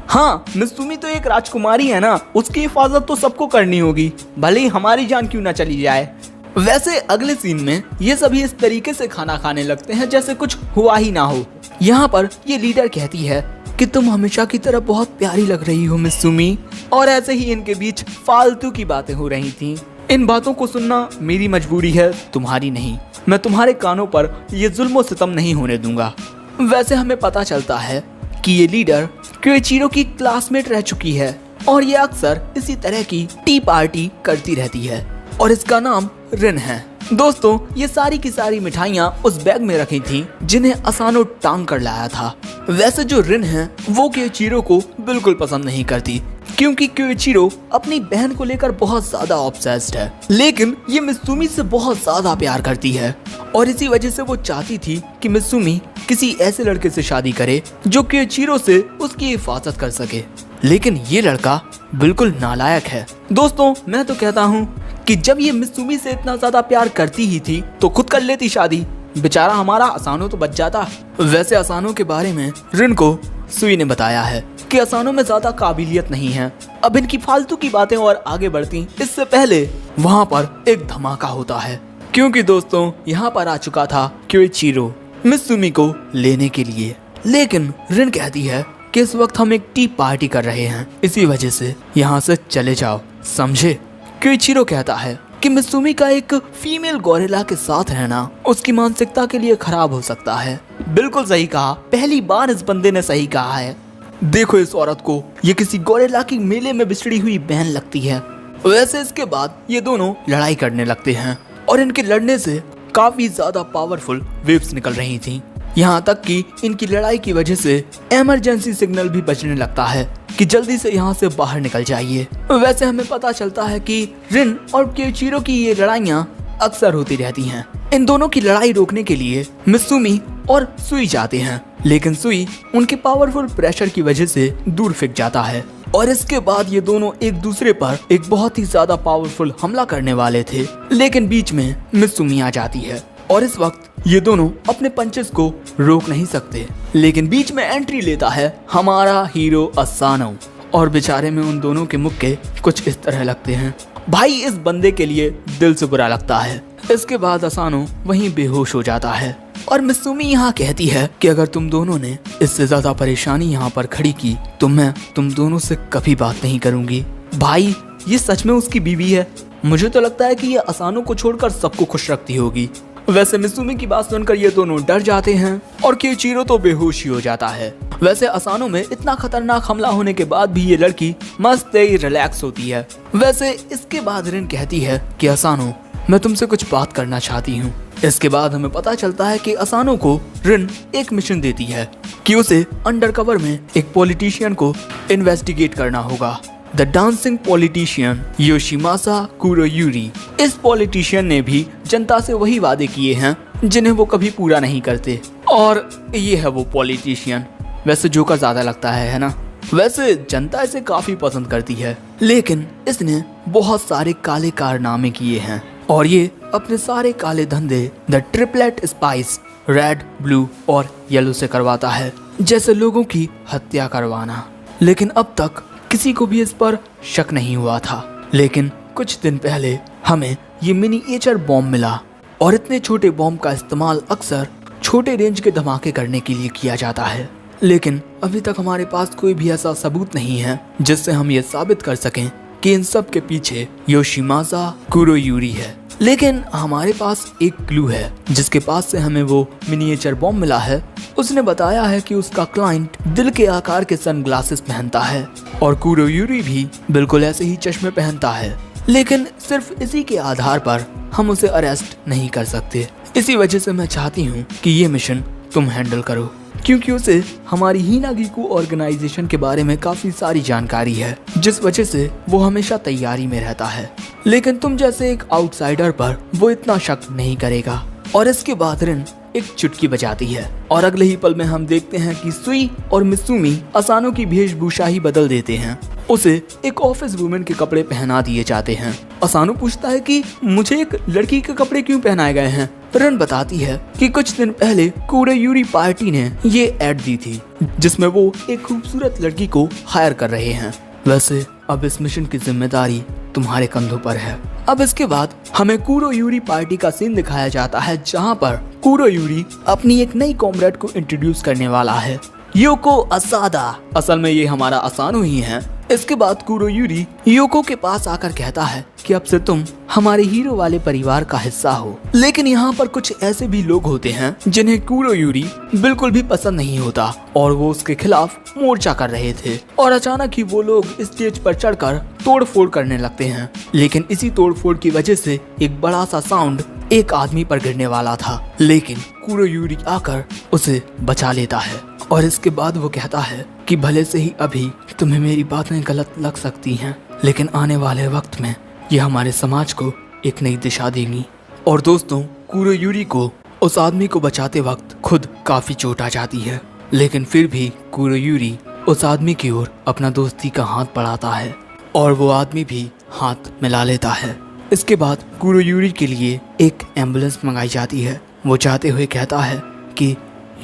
Speaker 1: हाँ, मित्सुमी तो एक राजकुमारी है ना, उसकी हिफाजत तो सबको करनी होगी, भले ही हमारी जान क्यों ना चली जाए। वैसे अगले सीन में ये सभी इस तरीके से खाना खाने लगते हैं जैसे कुछ हुआ ही ना हो। यहाँ पर ये लीडर कहती है कि तुम हमेशा की तरह बहुत प्यारी लग रही हो मित्सुमी, और ऐसे ही इनके बीच फालतू की बातें हो रही थी। इन बातों को सुनना मेरी मजबूरी है, तुम्हारी नहीं। मैं तुम्हारे कानों पर ये जुल्म सितम नहीं होने दूंगा। वैसे हमें पता चलता है कि ये लीडर क्योइचिरो की क्लासमेट रह चुकी है और ये अक्सर इसी तरह की टी पार्टी करती रहती है और इसका नाम रिन है। दोस्तों ये सारी की सारी मिठाइयाँ उस बैग में रखी थी जिन्हें असानो टांग कर लाया था। वैसे जो रिन है वो क्योइचिरो को बिल्कुल पसंद नहीं करती क्योंकि क्योइचिरो अपनी बहन को लेकर बहुत ज्यादा ऑब्सेस्ड है, लेकिन ये मित्सुमी से बहुत ज्यादा प्यार करती है और इसी वजह से वो चाहती थी कि मित्सुमी किसी ऐसे लड़के से शादी करे जो क्योइचिरो से उसकी हिफाजत कर सके। लेकिन ये लड़का बिल्कुल नालायक है। दोस्तों मैं तो कहता हूँ कि जब ये मित्सुमी से इतना ज्यादा प्यार करती ही थी तो खुद कर लेती शादी, बेचारा हमारा असानो तो बच जाता। वैसे असानो के बारे में रिन को सुई ने बताया है कि असानो में ज्यादा काबिलियत नहीं है। अब इनकी फालतू की बातें और आगे बढ़ती इससे पहले वहाँ पर एक धमाका होता है क्योंकि दोस्तों यहाँ पर आ चुका था क्योइचिरो मित्सुमी को लेने के लिए। लेकिन रिन कहती है कि इस वक्त हम एक टी पार्टी कर रहे हैं, इसी वजह से यहाँ से चले जाओ, समझे? क्योइचिरो कहता है कि मित्सुमी का एक फीमेल गोरिल्ला के साथ रहना उसकी मानसिकता के लिए खराब हो सकता है। बिल्कुल सही कहा, पहली बार इस बंदे ने सही कहा है। देखो इस औरत को, ये किसी गोरिल्ला की मेले में बिछड़ी हुई बहन लगती है। वैसे इसके बाद ये दोनों लड़ाई करने लगते हैं और इनके लड़ने से काफी ज्यादा पावरफुल वेव्स निकल रही थी, यहाँ तक कि इनकी लड़ाई की वजह से इमरजेंसी सिग्नल भी बजने लगता है कि जल्दी से यहाँ से बाहर निकल जाइए। वैसे हमें पता चलता है कि रिन और क्योइचिरो की ये लड़ाइयाँ अक्सर होती रहती हैं। इन दोनों की लड़ाई रोकने के लिए मित्सुमी और सुई जाते हैं, लेकिन सुई उनके पावरफुल प्रेशर की वजह से दूर फेंक जाता है और इसके बाद ये दोनों एक दूसरे पर एक बहुत ही ज्यादा पावरफुल हमला करने वाले थे, लेकिन बीच में मित्सुमी आ जाती है और इस वक्त ये दोनों अपने पंचेस को रोक नहीं सकते। लेकिन बीच में एंट्री लेता है हमारा हीरो असानो और बेचारे में उन दोनों के मुक्के कुछ इस तरह लगते हैं। भाई इस बंदे के लिए दिल से बुरा लगता है। इसके बाद असानो वहीं बेहोश हो जाता है और मित्सुमी यहाँ कहती है कि अगर तुम दोनों ने इससे ज्यादा परेशानी यहाँ पर खड़ी की तो मैं तुम दोनों से कभी बात नहीं करूंगी। भाई ये सच में उसकी बीवी है? मुझे तो लगता है कि ये असानो को छोड़कर सबको खुश रखती होगी। वैसे मित्सुमी की बात सुनकर ये दोनों डर जाते हैं और केइचिरो तो बेहोश ही हो जाता है। वैसे असानो में इतना खतरनाक हमला होने के बाद भी ये लड़की मस्त ही रिलैक्स होती है। वैसे इसके बाद रिन कहती है कि असानो मैं तुमसे कुछ बात करना चाहती हूँ। इसके बाद हमें पता चलता है कि असानो को रिन एक मिशन देती है कि उसे अंडरकवर में एक पॉलिटिशियन को इन्वेस्टिगेट करना होगा, द डांसिंग पॉलिटिशियन योशिमासा कुरोयूरी। इस पॉलिटिशियन ने भी जनता से वही वादे किए हैं जिन्हें वो कभी पूरा नहीं करते और ये है वो पॉलिटिशियन। वैसे जोकर ज्यादा लगता है ना? वैसे जनता इसे काफी पसंद करती है, लेकिन इसने बहुत सारे काले कारनामे किए हैं और ये अपने सारे काले धंधे the triplet spice red, blue और येलो से करवाता है, जैसे लोगों की हत्या करवाना। लेकिन अब तक किसी को भी इस पर शक नहीं हुआ था। लेकिन कुछ दिन पहले हमें ये मिनिएचर बॉम्ब मिला और इतने छोटे बॉम्ब का इस्तेमाल अक्सर छोटे रेंज के धमाके करने के लिए किया जाता है, लेकिन अभी तक हमारे पास कोई भी ऐसा सबूत नहीं है जिससे हम ये साबित कर सकें कि इन सब के पीछे योशिमासा कुरोयूरी है। लेकिन हमारे पास एक क्लू है जिसके पास से हमें वो मिनिएचर बॉम्ब मिला है। उसने बताया है कि उसका क्लाइंट दिल के आकार के सनग्लासेस पहनता है और कुरोयूरी भी बिल्कुल ऐसे ही चश्मे पहनता है, लेकिन सिर्फ इसी के आधार पर हम उसे अरेस्ट नहीं कर सकते। इसी वजह से मैं चाहती हूँ कि ये मिशन तुम हैंडल करो, क्योंकि उसे हमारी हिनागिकु ऑर्गेनाइजेशन के बारे में काफी सारी जानकारी है, जिस वजह से वो हमेशा तैयारी में रहता है। लेकिन तुम जैसे एक आउटसाइडर पर वो इतना शक नहीं करेगा। और इसके बाद रिन एक चुटकी बजाती है और अगले ही पल में हम देखते हैं कि सुई और मित्सुमी असानो की वेशभूषा ही बदल देते हैं। उसे एक ऑफिस वुमेन के कपड़े पहना दिए जाते हैं। असानो पूछता है कि मुझे एक लड़की के कपड़े क्यों पहनाए गए हैं। रिन बताती है कि कुछ दिन पहले कुरोयूरी पार्टी ने ये एड दी थी जिसमें वो एक खूबसूरत लड़की को हायर कर रहे हैं। वैसे अब इस मिशन की जिम्मेदारी तुम्हारे कंधों पर है। अब इसके बाद हमें कुरोयूरी पार्टी का सीन दिखाया जाता है, जहाँ पर कुरोयूरी अपनी एक नई कॉमरेड को इंट्रोड्यूस करने वाला है, योको असादा। असल में ये हमारा असानो ही है। इसके बाद कुरोयूरी योको के पास आकर कहता है कि अब से तुम हमारे हीरो वाले परिवार का हिस्सा हो। लेकिन यहाँ पर कुछ ऐसे भी लोग होते हैं जिन्हें कुरोयूरी बिल्कुल भी पसंद नहीं होता और वो उसके खिलाफ मोर्चा कर रहे थे। और अचानक ही वो लोग स्टेज पर चढ़कर तोड़फोड़ करने लगते हैं। लेकिन इसी तोड़फोड़ की वजह से एक बड़ा सा साउंड एक आदमी पर गिरने वाला था, लेकिन कुरोयूरी आकर उसे बचा लेता है। और इसके बाद वो कहता है कि भले से ही अभी तुम्हें मेरी बातें गलत लग सकती हैं, लेकिन आने वाले वक्त में ये हमारे समाज को एक नई दिशा देंगी। और दोस्तों, कुरोयूरी को उस आदमी को बचाते वक्त खुद काफी चोट आ जाती है, लेकिन फिर भी कुरोयूरी उस आदमी की ओर अपना दोस्ती का हाथ बढ़ाता है और वो आदमी भी हाथ मिला लेता है। इसके बाद कुरोयूरी के लिए एक एम्बुलेंस मंगाई जाती है। वो जाते हुए कहता है कि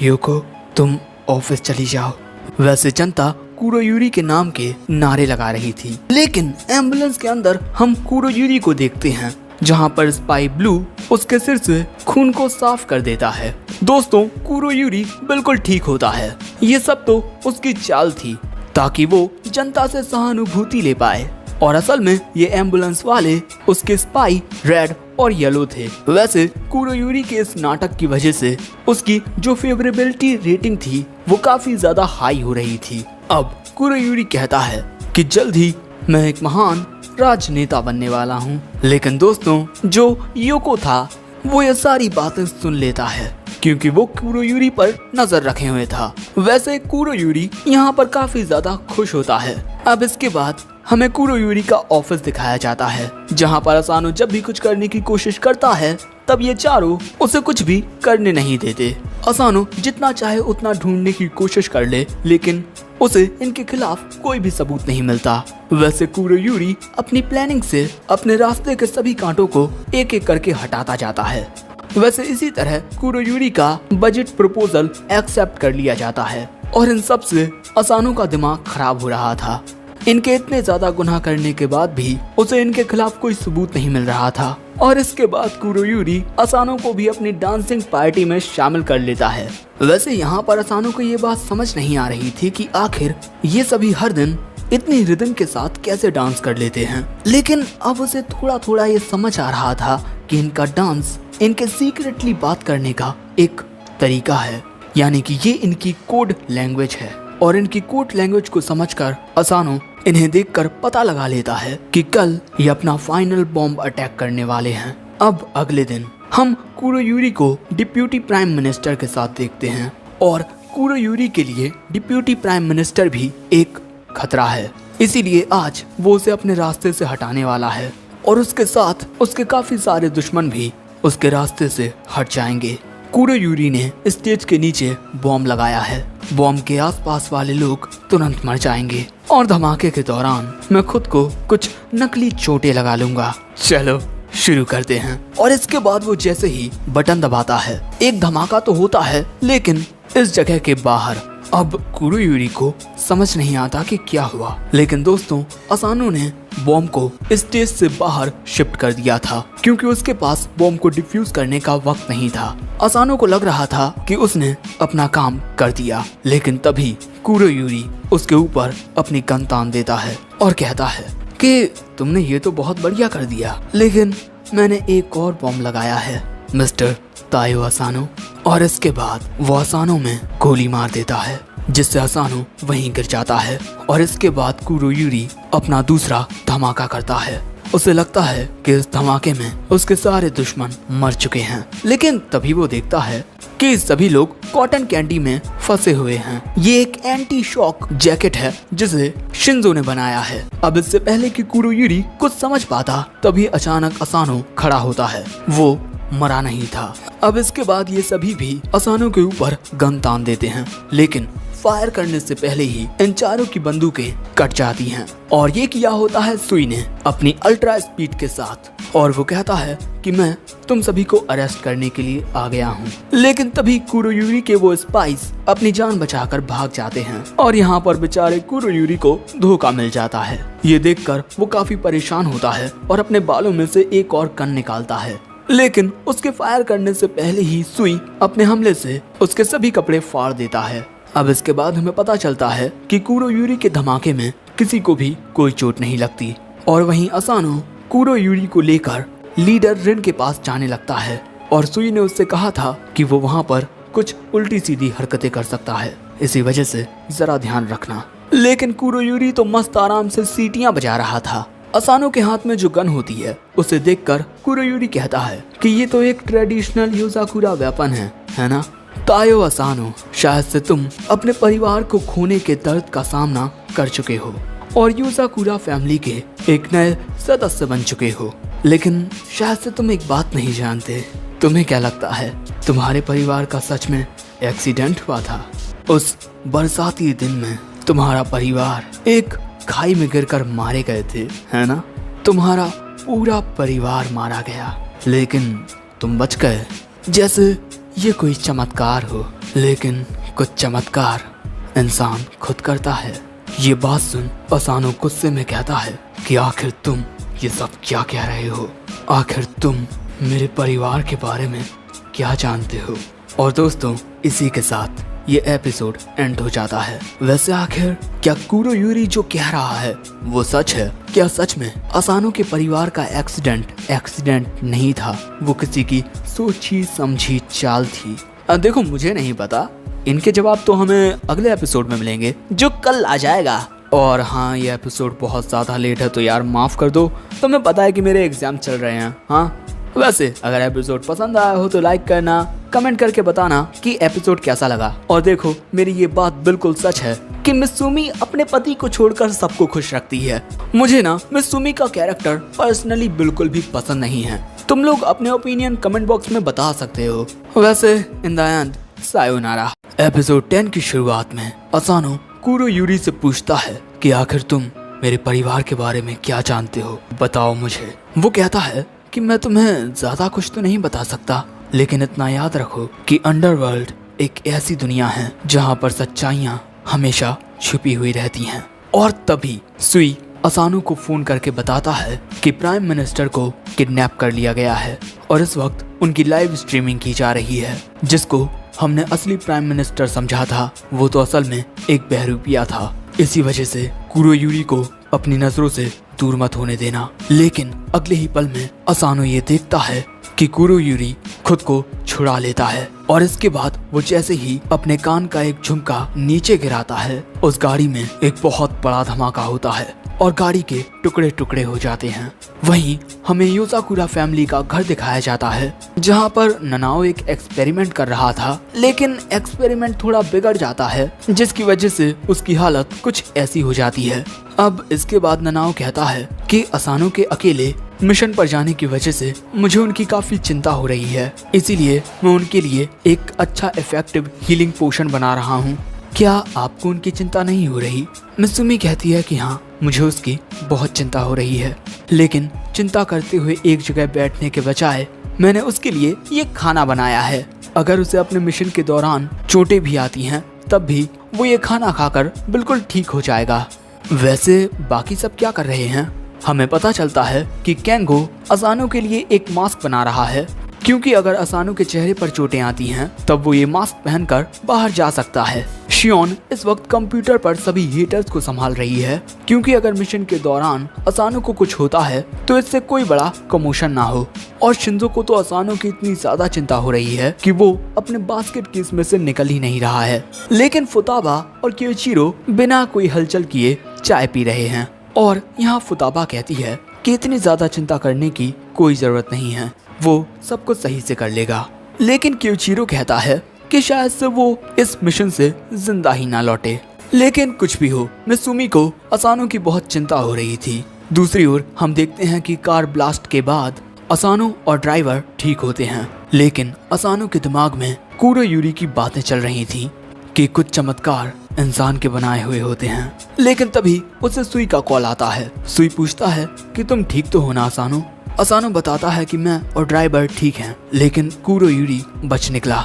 Speaker 1: योको तुम ऑफिस चली जाओ। वैसे जनता कुरोयूरी के नाम के नारे लगा रही थी, लेकिन एम्बुलेंस के अंदर हम कुरोयूरी को देखते हैं, जहां पर स्पाई ब्लू उसके सिर से खून को साफ कर देता है। दोस्तों, कुरोयूरी बिल्कुल ठीक होता है। ये सब तो उसकी चाल थी ताकि वो जनता से सहानुभूति ले पाए। और असल में ये एम्बुलेंस वाले उसके स्पाई रेड और येलो थे। वैसे कुरोयूरी के इस नाटक की वजह से उसकी जो फेवरेबिलिटी रेटिंग थी वो काफी ज्यादा हाई हो रही थी। अब कुरोयूरी कहता है कि जल्द ही मैं एक महान राजनेता बनने वाला हूँ। लेकिन दोस्तों, जो योको था वो ये सारी बातें सुन लेता है क्योंकि वो कुरोयूरी पर नजर रखे हुए था। वैसे कुरोयूरी यहाँ पर काफी ज्यादा खुश होता है। अब इसके बाद हमें कुरोयूरी का ऑफिस दिखाया जाता है, जहाँ पर असानो जब भी कुछ करने की कोशिश करता है तब ये चारों उसे कुछ भी करने नहीं देते। असानो जितना चाहे उतना ढूंढने की कोशिश कर ले, लेकिन उसे इनके खिलाफ कोई भी सबूत नहीं मिलता। वैसे कुरोयूरी अपनी प्लानिंग से अपने रास्ते के सभी कांटों को एक एक करके हटाता जाता है। वैसे इसी तरह कुरोयूरी का बजट प्रपोजल एक्सेप्ट कर लिया जाता है और इन सब से असानो का दिमाग खराब हो रहा था। इनके इतने ज्यादा गुनाह करने के बाद भी उसे इनके खिलाफ कोई सबूत नहीं मिल रहा था। और इसके बाद कुरोयूरी असानो को भी अपनी डांसिंग पार्टी में शामिल कर लेता है। वैसे यहाँ पर असानो को ये बात समझ नहीं आ रही थी कि आखिर ये सभी हर दिन इतनी रिदम के साथ कैसे डांस कर लेते हैं, लेकिन अब उसे थोड़ा थोड़ा ये समझ आ रहा था कि इनका डांस इनके सीक्रेटली बात करने का एक तरीका है, यानी कि ये इनकी कोड लैंग्वेज है। और इनकी कोड लैंग्वेज को समझकर असानो इन्हें देखकर पता लगा लेता है कि कल ये अपना फाइनल बॉम्ब अटैक करने वाले हैं। अब अगले दिन हम कुरोयूरी को डिप्यूटी प्राइम मिनिस्टर के साथ देखते हैं और कुरोयूरी के लिए डिप्यूटी प्राइम मिनिस्टर भी एक खतरा है, इसीलिए आज वो उसे अपने रास्ते से हटाने वाला है और उसके साथ उसके काफी सारे दुश्मन भी उसके रास्ते से हट जाएंगे। कुरोयूरी ने स्टेज के नीचे बॉम्ब लगाया है। बॉम्ब के आसपास वाले लोग तुरंत मर जाएंगे और धमाके के दौरान मैं खुद को कुछ नकली चोटें लगा लूंगा। चलो शुरू करते हैं। और इसके बाद वो जैसे ही बटन दबाता है एक धमाका तो होता है, लेकिन इस जगह के बाहर अब कुरोयूरी को समझ नहीं आता कि क्या हुआ। लेकिन दोस्तों असानो ने बॉम्ब को स्टेज से बाहर शिफ्ट कर दिया था क्योंकि उसके पास बॉम्ब को डिफ्यूज करने का वक्त नहीं था। असानो को लग रहा था कि उसने अपना काम कर दिया, लेकिन तभी कुरोयूरी उसके ऊपर अपनी गन तान देता है और कहता है कि तुमने ये तो बहुत बढ़िया कर दिया, लेकिन मैंने एक और बॉम्ब लगाया है मिस्टर तायो असानो। और इसके बाद वो असानो में गोली मार देता है जिससे असानो वहीं गिर जाता है। और इसके बाद कुरोयूरी अपना दूसरा धमाका करता है। उसे लगता है कि इस धमाके में उसके सारे दुश्मन मर चुके हैं, लेकिन तभी वो देखता है कि सभी लोग कॉटन कैंडी में फंसे हुए हैं। ये एक एंटी शॉक जैकेट है जिसे शिंजो ने बनाया है। अब इससे पहले कि कुरोयूरी कुछ समझ पाता तभी अचानक असानो खड़ा होता है। वो मरा नहीं था। अब इसके बाद ये सभी भी असानो के ऊपर गन तान देते हैं, लेकिन फायर करने से पहले ही इन चारों की बंदूकें कट जाती हैं। और ये किया होता है सुई ने अपनी अल्ट्रा स्पीड के साथ। और वो कहता है कि मैं तुम सभी को अरेस्ट करने के लिए आ गया हूँ। लेकिन तभी कुरोयूरी के वो स्पाइस अपनी जान बचाकर भाग जाते हैं और यहाँ पर बेचारे कुरोयूरी को धोखा मिल जाता है। ये देखकर वो काफी परेशान होता है और अपने बालों में से एक और गन निकालता है, लेकिन उसके फायर करने से पहले ही सुई अपने हमले से उसके सभी कपड़े फाड़ देता है। अब इसके बाद हमें पता चलता है कि कुरोयूरी के धमाके में किसी को भी कोई चोट नहीं लगती। और वहीं असानो कुरोयूरी को लेकर लीडर रिन के पास जाने लगता है और सुई ने उससे कहा था कि वो वहाँ पर कुछ उल्टी सीधी हरकतें कर सकता है, इसी वजह से जरा ध्यान रखना। लेकिन कुरोयूरी तो मस्त आराम से सीटियां बजा रहा था। असानो के हाथ में जो गन होती है उसे देखकर कुरोयूरी कहता है कि ये तो एक ट्रेडिशनल यूजाकुरा वेपन है ना तायो असानो, शायद से तुम अपने परिवार को खोने के दर्द का सामना कर चुके हो और यूजाकुरा फैमिली के एक नए सदस्य बन चुके हो, लेकिन शायद से तुम एक बात नहीं जानते। तुम्हें क्या लगता है तुम्हारे परिवार का सच में एक्सीडेंट हुआ था? उस बरसाती दिन में तुम्हारा परिवार एक खाई में गिरकर मारे गए थे, है ना? तुम्हारा पूरा परिवार मारा गया, लेकिन तुम बच गए, जैसे ये कोई चमत्कार हो। लेकिन कुछ चमत्कार इंसान खुद करता है। ये बात सुन असानो गुस्से में कहता है कि आखिर तुम ये सब क्या कह रहे हो? आखिर तुम मेरे परिवार के बारे में क्या जानते हो? और दोस्तों इसी के साथ ये एपिसोड एंड हो जाता है। वैसे आखिर क्या कुरोयूरी जो कह रहा है वो सच है? क्या सच में असानो के परिवार का एक्सीडेंट नहीं था, वो किसी की सोची समझी चाल थी? देखो मुझे नहीं पता, इनके जवाब तो हमें अगले एपिसोड में मिलेंगे जो कल आ जाएगा। और हाँ, ये एपिसोड बहुत ज़्यादा लेट है तो यार माफ़ कर दो, तुम्हें पता है कि मेरे एग्जाम चल रहे हैं। हाँ वैसे अगर एपिसोड पसंद आया हो तो लाइक करना, कमेंट करके बताना कि एपिसोड कैसा लगा। और देखो मेरी ये बात बिल्कुल सच है कि मित्सुमी अपने पति को छोड़कर सबको खुश रखती है। मुझे ना मित्सुमी का कैरेक्टर पर्सनली बिल्कुल भी पसंद नहीं है। तुम लोग अपने ओपिनियन कमेंट बॉक्स में बता सकते हो। वैसे in the end sayonara. Episode 10 की शुरुआत में असानो कुरोयूरी से पूछता है कि आखिर तुम मेरे परिवार के बारे में क्या जानते हो, बताओ मुझे। वो कहता है कि मैं तुम्हें ज्यादा कुछ तो नहीं बता सकता, लेकिन इतना याद रखो कि अंडरवर्ल्ड एक ऐसी दुनिया है जहाँ पर सच्चाइयाँ हमेशा छुपी हुई रहती हैं। और तभी सुई असानो को फोन करके बताता है कि प्राइम मिनिस्टर को किडनैप कर लिया गया है और इस वक्त उनकी लाइव स्ट्रीमिंग की जा रही है। जिसको हमने असली प्राइम मिनिस्टर समझा था, वो तो असल में एक बहरूपिया था। इसी वजह से कुरोयूरी को अपनी नजरों से दूर मत होने देना। लेकिन अगले ही पल में असानो ये देखता है कि कुरोयूरी खुद को छुड़ा लेता है और इसके बाद वो जैसे ही अपने कान का एक झुमका नीचे गिराता है, उस गाड़ी में एक बहुत बड़ा धमाका होता है और गाड़ी के टुकड़े टुकड़े हो जाते हैं। वहीं हमें योसाकुरा फैमिली का घर दिखाया जाता है जहां पर ननाओ एक एक्सपेरिमेंट कर रहा था, लेकिन एक्सपेरिमेंट थोड़ा बिगड़ जाता है जिसकी वजह से उसकी हालत कुछ ऐसी हो जाती है। अब इसके बाद ननाओ कहता है कि असानो के अकेले मिशन पर जाने की वजह से मुझे उनकी काफी चिंता हो रही है, इसीलिए मैं उनके लिए एक अच्छा इफेक्टिव हीलिंग पोशन बना रहा हूँ। क्या आपको उनकी चिंता नहीं हो रही? मित्सुमी कहती है कि हाँ, मुझे उसकी बहुत चिंता हो रही है, लेकिन चिंता करते हुए एक जगह बैठने के बजाय मैंने उसके लिए ये खाना बनाया है। अगर उसे अपने मिशन के दौरान चोटें भी आती हैं, तब भी वो ये खाना खाकर बिल्कुल ठीक हो जाएगा। वैसे बाकी सब क्या कर रहे हैं? हमें पता चलता है कि केंगो असानो के लिए एक मास्क बना रहा है, क्योंकि अगर असानो के चेहरे पर चोटें आती हैं तब वो ये मास्क पहनकर बाहर जा सकता है। शियोन इस वक्त कंप्यूटर पर सभी हेटर्स को संभाल रही है, क्योंकि अगर मिशन के दौरान असानो को कुछ होता है तो इससे कोई बड़ा कमोशन ना हो। और शिंजो को तो असानो की इतनी ज्यादा चिंता हो रही है कि वो अपने बास्केट की इसमें से निकल ही नहीं रहा है। लेकिन फुताबा और क्योइचिरो बिना कोई हलचल किए चाय पी रहे हैं और यहाँ फुताबा कहती है कि इतनी ज्यादा चिंता करने की कोई जरूरत नहीं है, वो सब कुछ सही से कर लेगा। लेकिन क्योइचिरो कहता है कि शायद से वो इस मिशन से जिंदा ही ना लौटे। लेकिन कुछ भी हो, मित्सुमी को असानो की बहुत चिंता हो रही थी। दूसरी ओर हम देखते हैं कि कार ब्लास्ट के बाद असानो और ड्राइवर ठीक होते हैं, लेकिन असानो के दिमाग में कुरोयूरी की बातें चल रही थी कि कुछ चमत्कार इंसान के बनाए हुए होते हैं। लेकिन तभी उसे सुई का कॉल आता है। सुई पूछता है कि तुम ठीक तो हो ना असानो? असानो बताता है कि मैं और ड्राइवर ठीक हैं, लेकिन कुरोयूरी बच निकला।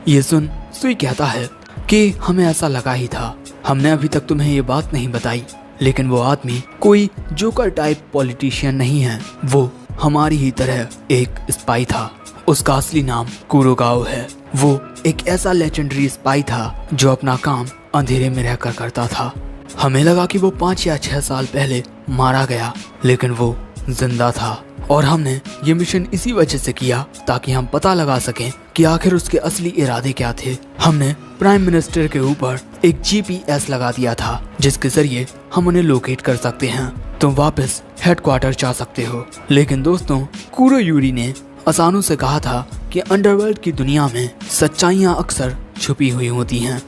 Speaker 1: ये सुन सुई कहता है कि हमें ऐसा लगा ही था, हमने अभी तक तुम्हें ये बात नहीं बताई, लेकिन वो आदमी कोई जोकर टाइप पॉलिटिशियन नहीं है, वो हमारी ही तरह एक स्पाई था। उसका असली नाम कुरोगाओ है। वो एक ऐसा लेजेंडरी स्पाई था जो अपना काम अंधेरे में रहकर करता था। हमें लगा कि वो 5 या 6 साल पहले मारा गया, लेकिन वो जिंदा था और हमने ये मिशन इसी वजह से किया ताकि हम पता लगा सकें कि आखिर उसके असली इरादे क्या थे। हमने प्राइम मिनिस्टर के ऊपर एक GPS लगा दिया था जिसके जरिए हम उन्हें लोकेट कर सकते हैं। तुम वापस हेडक्वार्टर जा सकते हो। लेकिन दोस्तों, कुरोयूरी ने असानो से कहा था कि अंडरवर्ल्ड की दुनिया में सच्चाइयाँ अक्सर छुपी हुई होती हैं।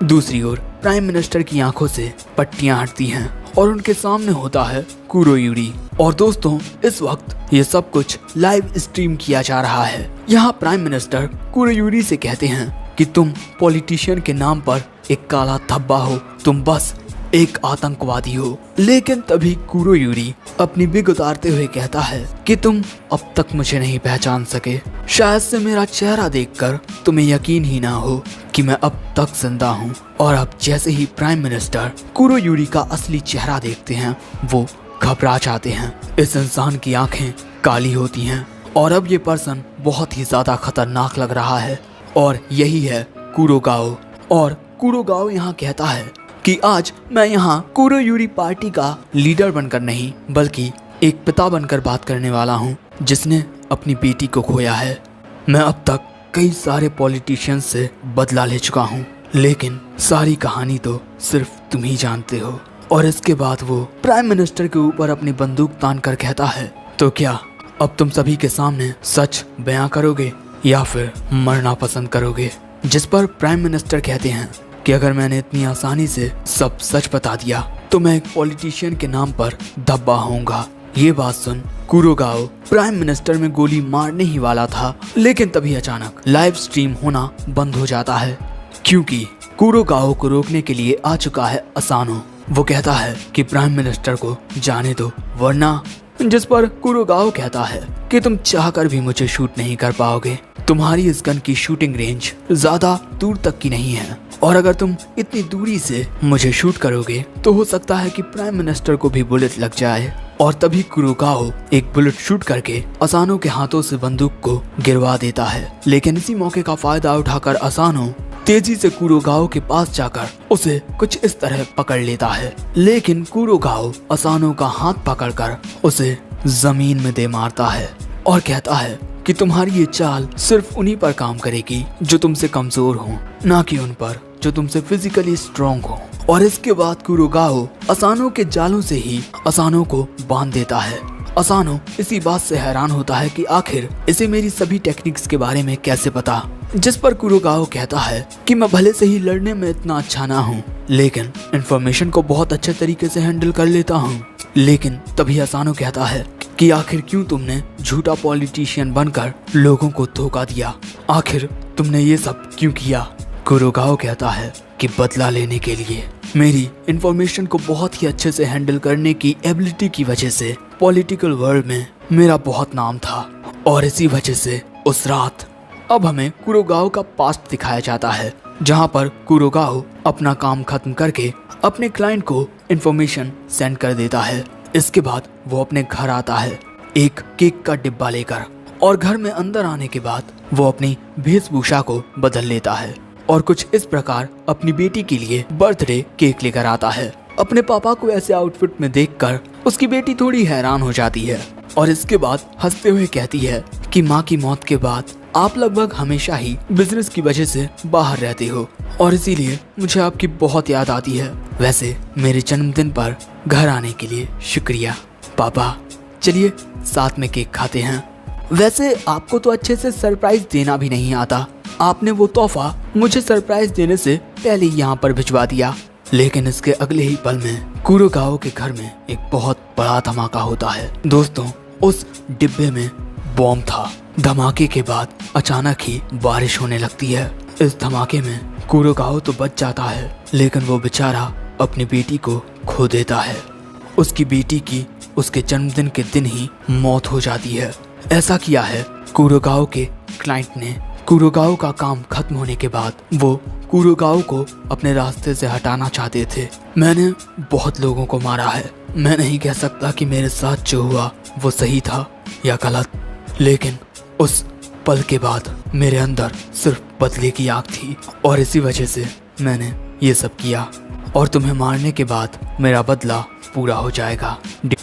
Speaker 1: दूसरी ओर प्राइम मिनिस्टर की आंखों से पट्टियां हटती हैं और उनके सामने होता है कुरोयूरी। और दोस्तों, इस वक्त ये सब कुछ लाइव स्ट्रीम किया जा रहा है। यहाँ प्राइम मिनिस्टर कुरोयूरी से कहते हैं कि तुम पॉलिटिशियन के नाम पर एक काला धब्बा हो, तुम बस एक आतंकवादी हो। लेकिन तभी कुरोयूरी अपनी बिग उतारते हुए कहता है कि तुम अब तक मुझे नहीं पहचान सके। शायद से मेरा चेहरा देखकर तुम्हें यकीन ही ना हो कि मैं अब तक जिंदा हूँ। और अब जैसे ही प्राइम मिनिस्टर कुरोयूरी का असली चेहरा देखते हैं, वो घबरा जाते हैं। इस इंसान की आंखें काली होती हैं और अब ये पर्सन बहुत ही ज्यादा खतरनाक लग रहा है और यही है कुरोगाओ। और कुरोगाओ यहाँ कहता है कि आज मैं यहाँ कुरोयूरी पार्टी का लीडर बनकर नहीं, बल्कि एक पिता बनकर बात करने वाला हूँ जिसने अपनी बेटी को खोया है। मैं अब तक कई सारे पॉलिटिशियंस से बदला ले चुका हूँ, लेकिन सारी कहानी तो सिर्फ तुम ही जानते हो। और इसके बाद वो प्राइम मिनिस्टर के ऊपर अपनी बंदूक तान कर कहता है, तो क्या अब तुम सभी के सामने सच बयां करोगे या फिर मरना पसंद करोगे? जिस पर प्राइम मिनिस्टर कहते हैं कि अगर मैंने इतनी आसानी से सब सच बता दिया तो मैं एक पॉलिटिशियन के नाम पर धब्बा होऊंगा। ये बात सुन कुरोगाओ प्राइम मिनिस्टर में गोली मारने ही वाला था, लेकिन तभी अचानक लाइव स्ट्रीम होना बंद हो जाता है, क्योंकि कुरोकाओ को रोकने के लिए आ चुका है असानो। वो कहता है कि प्राइम मिनिस्टर को जाने दो वरना, जिस पर कुरोकाओ कहता है कि तुम चाहकर भी मुझे शूट नहीं कर पाओगे। तुम्हारी इस गन की शूटिंग रेंज ज्यादा दूर तक की नहीं है और अगर तुम इतनी दूरी से मुझे शूट करोगे तो हो सकता है कि प्राइम मिनिस्टर को भी बुलेट लग जाए। और तभी कुरोकाओ एक बुलेट शूट करके असानो के हाथों से बंदूक को गिरवा देता है। लेकिन इसी मौके का फायदा उठाकर असानो तेजी से कुरोकाओ के पास जाकर उसे कुछ इस तरह पकड़ लेता है। लेकिन कुरोकाओ असानो का हाथ पकड़कर उसे जमीन में दे मारता है और कहता है कि तुम्हारी ये चाल सिर्फ उन्हीं पर काम करेगी जो तुमसे कमजोर हो, ना कि उन पर जो तुमसे फिजिकली स्ट्रॉन्ग हो। और इसके बाद कुरोकाओ असानो के जालों से ही असानो को बांध देता है। असानो इसी बात से हैरान होता है कि आखिर इसे मेरी सभी टेक्निक्स के बारे में कैसे पता, जिस पर कुरोकाओ कहता है कि मैं भले से ही लड़ने में इतना अच्छा ना हूँ लेकिन इंफॉर्मेशन को बहुत अच्छे तरीके से हैंडल कर लेता हूँ। लेकिन तभी असानो कहता है कि आखिर क्यों तुमने झूठा पॉलिटिशियन बनकर लोगों को धोखा दिया, आखिर तुमने ये सब क्यों किया। कुरोकाओ कहता है कि बदला लेने के लिए। मेरी इंफॉर्मेशन को बहुत ही अच्छे से हैंडल करने की एबिलिटी की वजह से पॉलिटिकल वर्ल्ड में मेरा बहुत नाम था और इसी वजह से उस रात। अब हमें कुरोकाओ का पास्ट दिखाया जाता है जहां पर कुरोकाओ अपना काम खत्म करके अपने क्लाइंट को इंफॉर्मेशन सेंड कर देता है। इसके बाद वो अपने घर आता है एक केक का डिब्बा लेकर और घर में अंदर आने के बाद वो अपनी वेशभूषा को बदल लेता है और कुछ इस प्रकार अपनी बेटी के लिए बर्थडे केक लेकर आता है। अपने पापा को ऐसे आउटफिट में देखकर उसकी बेटी थोड़ी हैरान हो जाती है और इसके बाद हंसते हुए कहती है कि माँ की मौत के बाद आप लगभग हमेशा ही बिजनेस की वजह से बाहर रहते हो और इसीलिए मुझे आपकी बहुत याद आती है। वैसे मेरे जन्मदिन पर घर आने के लिए शुक्रिया पापा, चलिए साथ में केक खाते हैं। वैसे आपको तो अच्छे से सरप्राइज देना भी नहीं आता, आपने वो तोहफा मुझे सरप्राइज देने से पहले ही यहाँ पर भिजवा दिया। लेकिन इसके अगले ही पल में कुरोकाओ के घर में एक बहुत बड़ा धमाका होता है। दोस्तों, उस डिब्बे में बॉम्ब था। धमाके के बाद अचानक ही बारिश होने लगती है। इस धमाके में कुरोकाओ तो बच जाता है लेकिन वो बेचारा अपनी बेटी को खो देता है। उसकी बेटी की उसके जन्मदिन के दिन ही मौत हो जाती है। ऐसा किया है कुरोकाओ के क्लाइंट ने। कुरोकाओ का काम खत्म होने के बाद वो कुरोकाओ को अपने रास्ते से हटाना चाहते थे। मैंने बहुत लोगों को मारा है, मैं नहीं कह सकता कि मेरे साथ जो हुआ वो सही था या गलत, लेकिन उस पल के बाद मेरे अंदर सिर्फ बदले की आग थी और इसी वजह से मैंने ये सब किया और तुम्हें मारने के बाद मेरा बदला पूरा हो जाएगा,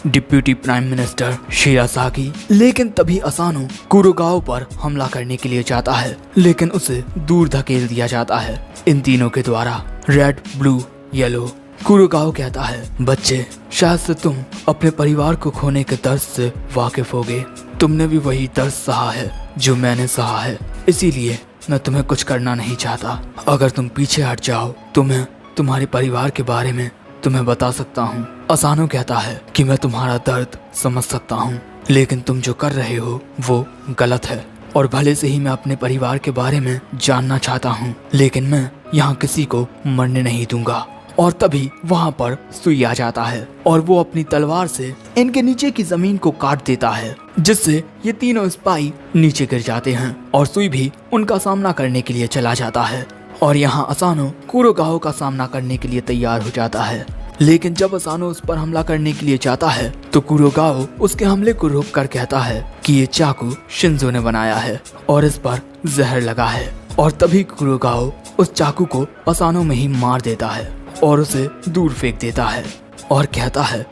Speaker 1: डिप्यूटी प्राइम मिनिस्टर शिरासागी। लेकिन तभी असानो कुरोकाओ पर हमला करने के लिए जाता है लेकिन उसे दूर धकेल दिया जाता है इन तीनों के द्वारा, रेड, ब्लू, येलो। कुरोकाओ कहता है, बच्चे, शायद से तुम अपने परिवार को खोने के दर्द से वाकिफ होगे। तुमने भी वही दर्द सहा है जो मैंने सहा है, इसीलिए मैं तुम्हें कुछ करना नहीं चाहता। अगर तुम पीछे हट जाओ तो मैं तुम्हारे परिवार के बारे में तुम्हें बता सकता हूँ। असानो कहता है कि मैं तुम्हारा दर्द समझ सकता हूँ लेकिन तुम जो कर रहे हो वो गलत है और भले से ही मैं अपने परिवार के बारे में जानना चाहता हूँ लेकिन मैं यहाँ किसी को मरने नहीं दूंगा। और तभी वहाँ पर सुई आ जाता है और वो अपनी तलवार से इनके नीचे की जमीन को काट देता है जिससे ये तीनों स्पाई नीचे गिर जाते हैं और सुई भी उनका सामना करने के लिए चला जाता है। और यहाँ असानो कुरोकाओ का सामना करने के लिए तैयार हो जाता है। लेकिन जब असानो उस पर हमला करने के लिए जाता है तो कुरोकाओ उसके हमले को रोककर कहता है कि ये चाकू शिंजो ने बनाया है और इस पर जहर लगा है। और तभी कुरोकाओ उस चाकू को असानो में ही मार देता है और उसे दूर फेंक देता है और कहता है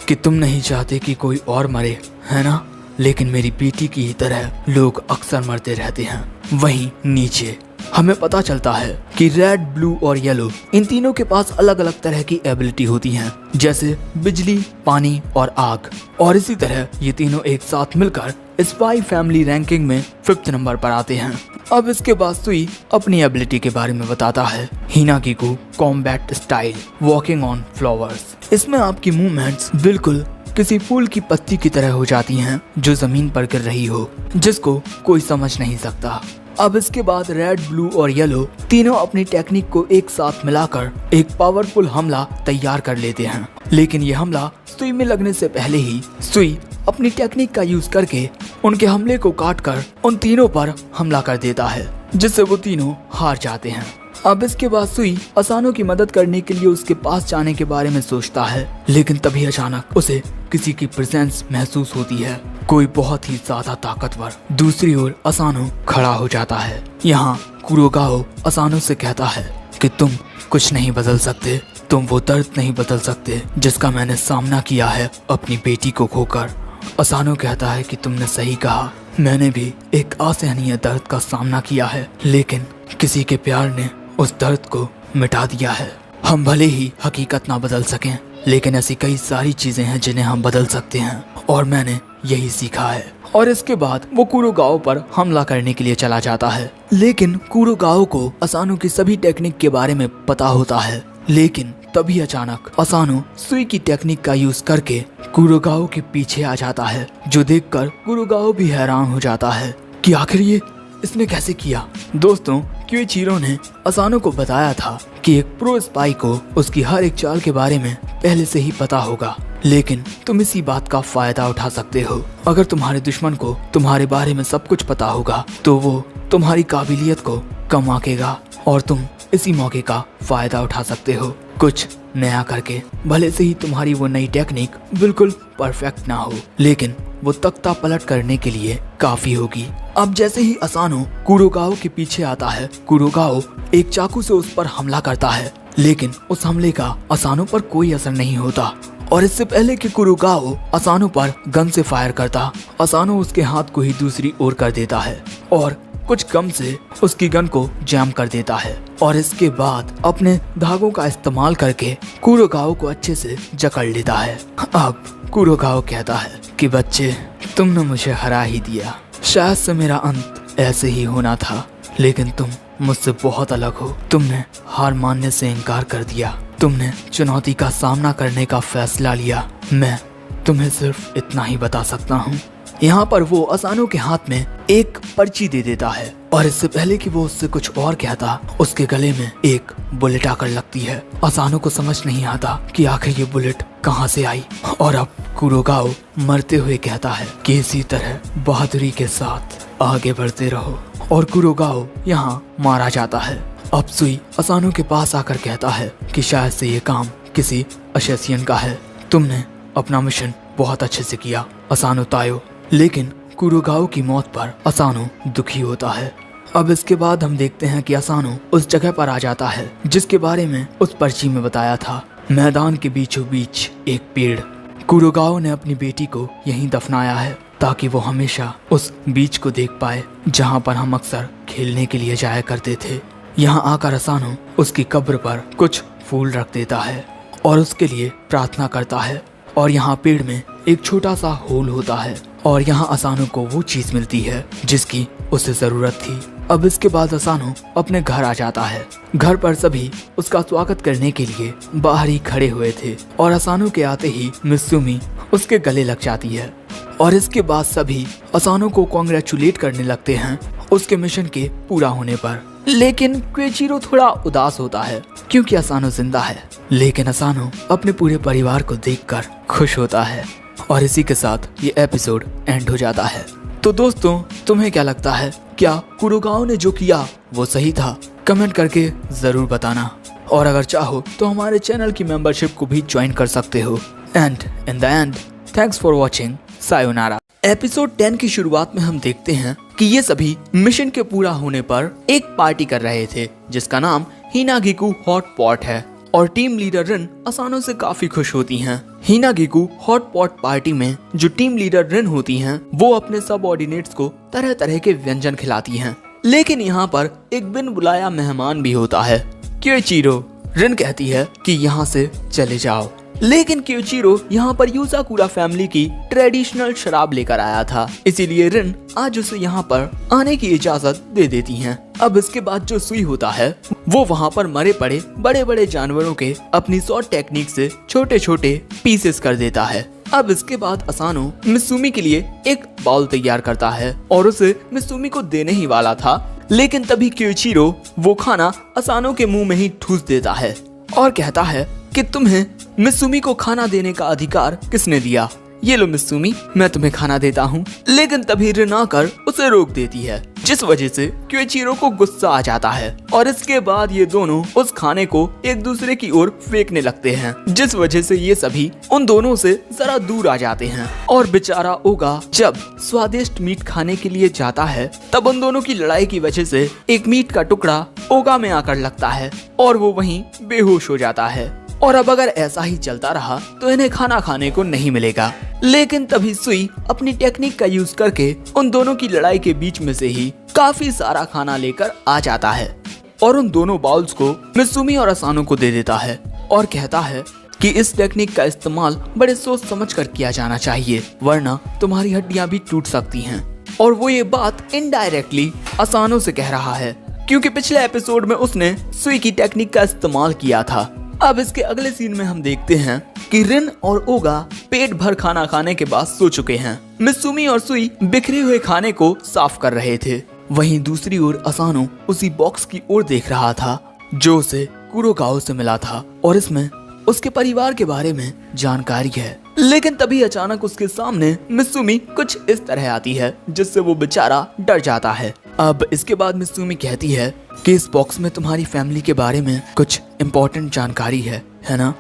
Speaker 1: कि तुम नहीं चाहते कि कोई और मरे, है ना? लेकिन मेरी बेटी की ही तरह लोग अक्सर मरते रहते हैं। वहीं नीचे हमें पता चलता है कि रेड, ब्लू और येलो इन तीनों के पास अलग अलग तरह की एबिलिटी होती हैं, जैसे बिजली, पानी और आग। और इसी तरह ये तीनों एक साथ मिलकर स्पाई फैमिली रैंकिंग में 5th नंबर पर आते हैं। अब इसके बाद सुई अपनी एबिलिटी के बारे में बताता है, Hinagiku combat style, walking on flowers. इसमें आपकी मूवमेंट्स बिल्कुल किसी फूल की पत्ती की तरह हो जाती हैं जो जमीन पर गिर रही हो, जिसको कोई समझ नहीं सकता। अब इसके बाद रेड, ब्लू और येलो तीनों अपनी टेक्निक को एक साथ मिलाकर एक पावरफुल हमला तैयार कर लेते हैं। लेकिन ये हमला सुई में लगने से पहले ही सुई अपनी टेक्निक का यूज करके उनके हमले को काटकर उन तीनों पर हमला कर देता है, जिससे वो तीनों हार जाते हैं। अब इसके बाद सुई असानो की मदद करने के लिए उसके पास जाने के बारे में सोचता है, लेकिन तभी अचानक उसे किसी की प्रेजेंस महसूस होती है, कोई बहुत ही ज्यादा ताकतवर। दूसरी ओर असानो खड़ा हो जाता है। यहाँ कुरोगाओ असानो से कहता है कि तुम कुछ नहीं बदल सकते, तुम वो दर्द नहीं बदल सकते जिसका मैंने सामना किया है अपनी बेटी को खोकर। असानो कहता है कि तुमने सही कहा, मैंने भी एक असहनीय दर्द का सामना किया है, लेकिन किसी के प्यार ने उस दर्द को मिटा दिया है। हम भले ही हकीकत ना बदल सकें, लेकिन ऐसी कई सारी चीजें हैं जिन्हें हम बदल सकते हैं, और मैंने यही सीखा है। और इसके बाद वो कुरोगाओ पर हमला करने के लिए चला जाता है। लेकिन कुरोगाओ को असानो की सभी टेक्निक के बारे में पता होता है, लेकिन तभी अचानक असानो सुई की टेक्निक का यूज करके कुरोगाओ के पीछे आ जाता है, जो देखकर कुरोगाओ भी हैरान हो जाता है कि आखिर ये इसने कैसे किया। दोस्तों, क्योइचिरो ने असानो को बताया था कि एक प्रो स्पाई को उसकी हर एक चाल के बारे में पहले से ही पता होगा, लेकिन तुम इसी बात का फायदा उठा सकते हो। अगर तुम्हारे दुश्मन को तुम्हारे बारे में सब कुछ पता होगा तो वो तुम्हारी काबिलियत को कम आंकेगा, और तुम इसी मौके का फायदा उठा सकते हो कुछ नया करके। भले से ही तुम्हारी वो नई टेक्निक बिल्कुल परफेक्ट ना हो, लेकिन वो तख्ता पलट करने के लिए काफी होगी। अब जैसे ही असानो कुरोगाओ के पीछे आता है, कुरोगाओ एक चाकू से उस पर हमला करता है, लेकिन उस हमले का असानो पर कोई असर नहीं होता। और इससे पहले कि कुरोगाओ असानो पर गन से फायर करता, असानो उसके हाथ को ही दूसरी ओर कर देता है और कुछ गम से उसकी गन को जैम कर देता है, और इसके बाद अपने धागों का इस्तेमाल करके कुरोगाओ को अच्छे से जकड़ लेता है। अब कुरोगाओ कहता है कि बच्चे, तुमने मुझे हरा ही दिया, शायद से मेरा अंत ऐसे ही होना था, लेकिन तुम मुझसे बहुत अलग हो। तुमने हार मानने से इनकार कर दिया, तुमने चुनौती का सामना करने का फैसला लिया। मैं तुम्हें सिर्फ इतना ही बता सकता हूँ। यहाँ पर वो असानो के हाथ में एक पर्ची दे देता है, और इससे पहले कि वो उससे कुछ और कहता, उसके गले में एक बुलेट आकर लगती है। असानो को समझ नहीं आता कि आखिर ये बुलेट कहाँ से आई, और अब कुरोगाओ मरते हुए कहता है कि इसी तरह बहादुरी के साथ आगे बढ़ते रहो, और कुरोगाओ यहाँ मारा जाता है। अब सुई असानो के पास आकर कहता है कि शायद से ये काम किसी अशेसियन का है, तुमने अपना मिशन बहुत अच्छे से किया असानो तायो। लेकिन कुरोगाओ की मौत पर असानो दुखी होता है। अब इसके बाद हम देखते हैं कि असानो उस जगह पर आ जाता है जिसके बारे में उस पर्ची में बताया था। मैदान के बीचों बीच एक पेड़, कुरोगाओ ने अपनी बेटी को यहीं दफनाया है ताकि वो हमेशा उस बीच को देख पाए जहाँ पर हम अक्सर खेलने के लिए जाया करते थे। यहाँ आकर असानो उसकी कब्र पर कुछ फूल रख देता है और उसके लिए प्रार्थना करता है, और यहाँ पेड़ में एक छोटा सा होल होता है, और यहाँ असानो को वो चीज मिलती है जिसकी उसे जरूरत थी। अब इसके बाद असानो अपने घर आ जाता है। घर पर सभी उसका स्वागत करने के लिए बाहर ही खड़े हुए थे, और असानो के आते ही मित्सुमी उसके गले लग जाती है, और इसके बाद सभी असानो को कांग्रेचुलेट करने लगते हैं उसके मिशन के पूरा होने पर। लेकिन क्योइचिरो थोड़ा उदास होता है क्योंकि असानो जिंदा है, लेकिन असानो अपने पूरे परिवार को देखकर खुश होता है। और इसी के साथ ये एपिसोड एंड हो जाता है। तो दोस्तों, तुम्हें क्या लगता है, क्या कुरोगाओ ने जो किया वो सही था? कमेंट करके जरूर बताना, और अगर चाहो तो हमारे चैनल की मेंबरशिप को भी ज्वाइन कर सकते हो। And in the end, thanks for watching, sayonara. Episode 10 की शुरुआत में हम देखते हैं कि ये सभी मिशन के पूरा होने पर एक पार्टी कर रहे थे जिसका नाम हिनागिकु हॉट पॉट है, और टीम लीडर रिन असानो से काफी खुश होती हैं। हिनागिकु हॉट पॉट पार्टी में जो टीम लीडर रिन होती हैं, वो अपने सबऑर्डिनेट्स को तरह तरह के व्यंजन खिलाती हैं। लेकिन यहाँ पर एक बिन बुलाया मेहमान भी होता है, क्योइचिरो। रिन कहती है कि यहाँ से चले जाओ, लेकिन क्योइचिरो यहाँ पर युसाकुरा फैमिली की ट्रेडिशनल शराब लेकर आया था, इसीलिए रिन आज उसे यहाँ पर आने की इजाजत दे देती हैं। अब इसके बाद जो सुई होता है वो वहाँ पर मरे पड़े बड़े बड़े जानवरों के अपनी शॉर्ट टेक्निक से छोटे छोटे पीसेस कर देता है। अब इसके बाद असानो मित्सुमी के लिए एक बाउल तैयार करता है, और उसे मित्सुमी को देने ही वाला था, लेकिन तभी क्योइचिरो वो खाना असानो के मुंह में ही ठूस देता है और कहता है कि तुम्हें मित्सुमी को खाना देने का अधिकार किसने दिया? ये लो मित्सुमी, मैं तुम्हें खाना देता हूँ। लेकिन तभी रिन आकर उसे रोक देती है, जिस वजह से क्योइचिरो को गुस्सा आ जाता है और इसके बाद ये दोनों उस खाने को एक दूसरे की ओर फेंकने लगते हैं, जिस वजह से ये सभी उन दोनों से जरा दूर आ जाते हैं। और बेचारा ओगा जब स्वादिष्ट मीट खाने के लिए जाता है तब उन दोनों की लड़ाई की वजह से एक मीट का टुकड़ा ओगा में आकर लगता है और वो वहीं बेहोश हो जाता है। और अब अगर ऐसा ही चलता रहा तो इन्हें खाना खाने को नहीं मिलेगा। लेकिन तभी सुई अपनी टेक्निक का यूज करके उन दोनों की लड़ाई के बीच में से ही काफी सारा खाना लेकर आ जाता है और उन दोनों बाउल्स को मित्सुमी और असानो को दे देता है और कहता है कि इस टेक्निक का इस्तेमाल बड़े सोच समझ कर किया जाना चाहिए, वरना तुम्हारी हड्डियां भी टूट सकती हैं। और वो ये बात इनडायरेक्टली असानो से कह रहा है, क्योंकि पिछले एपिसोड में उसने सुई की टेक्निक का इस्तेमाल किया था। अब इसके अगले सीन में हम देखते हैं कि रिन और ओगा पेट भर खाना खाने के बाद सो चुके हैं। मित्सुमी और सुई बिखरे हुए खाने को साफ कर रहे थे। वहीं दूसरी ओर असानो उसी बॉक्स की ओर देख रहा था जो उसे कुरोकाओ से मिला था और इसमें उसके परिवार के बारे में जानकारी है। लेकिन तभी अचानक उसके सामने मित्सुमी कुछ इस तरह आती है जिससे वो बेचारा डर जाता है। अब इसके बाद मित्सुमी कहती है कि इस बॉक्स में तुम्हारी फैमिली के बारे में कुछ इम्पोर्टेंट जानकारी है ना?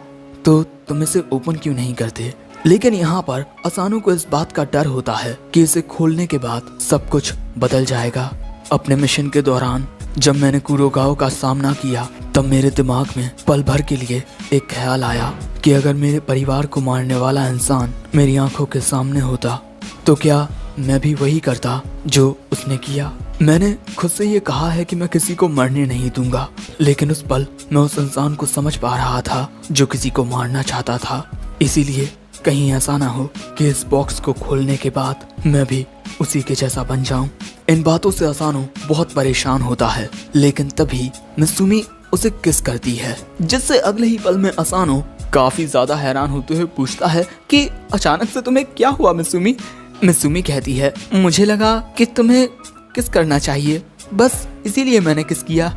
Speaker 1: तो तुम इसे ओपन क्यों नहीं करते? लेकिन यहाँ पर असानो को इस बात का डर होता है कि इसे खोलने के बाद सब कुछ बदल जाएगा। अपने मिशन के दौरान जब मैंने कुरोकाओ का सामना किया तब मेरे दिमाग में पल भर के लिए एक ख्याल आया कि अगर मेरे परिवार को मारने वाला इंसान मेरी आंखों के सामने होता तो क्या मैं भी वही करता जो उसने किया। मैंने खुद से ये कहा है कि मैं किसी को मरने नहीं दूंगा, लेकिन उस पल मैं उस इंसान को समझ पा रहा था जो किसी को मारना चाहता था। इसीलिए कहीं ऐसा ना हो कि इस बॉक्स को खोलने के बाद मैं भी उसी के जैसा बन जाऊं। इन बातों से असानो बहुत परेशान होता है, लेकिन तभी मित्सुमी उसे किस करती है, जिससे अगले ही पल में असानो काफी ज्यादा हैरान होते हुए पूछता है कि अचानक से तुम्हें क्या हुआ मित्सुमी? मित्सुमी कहती है, मुझे लगा कि तुम्हें किस करना चाहिए, बस इसीलिए मैंने किस किया।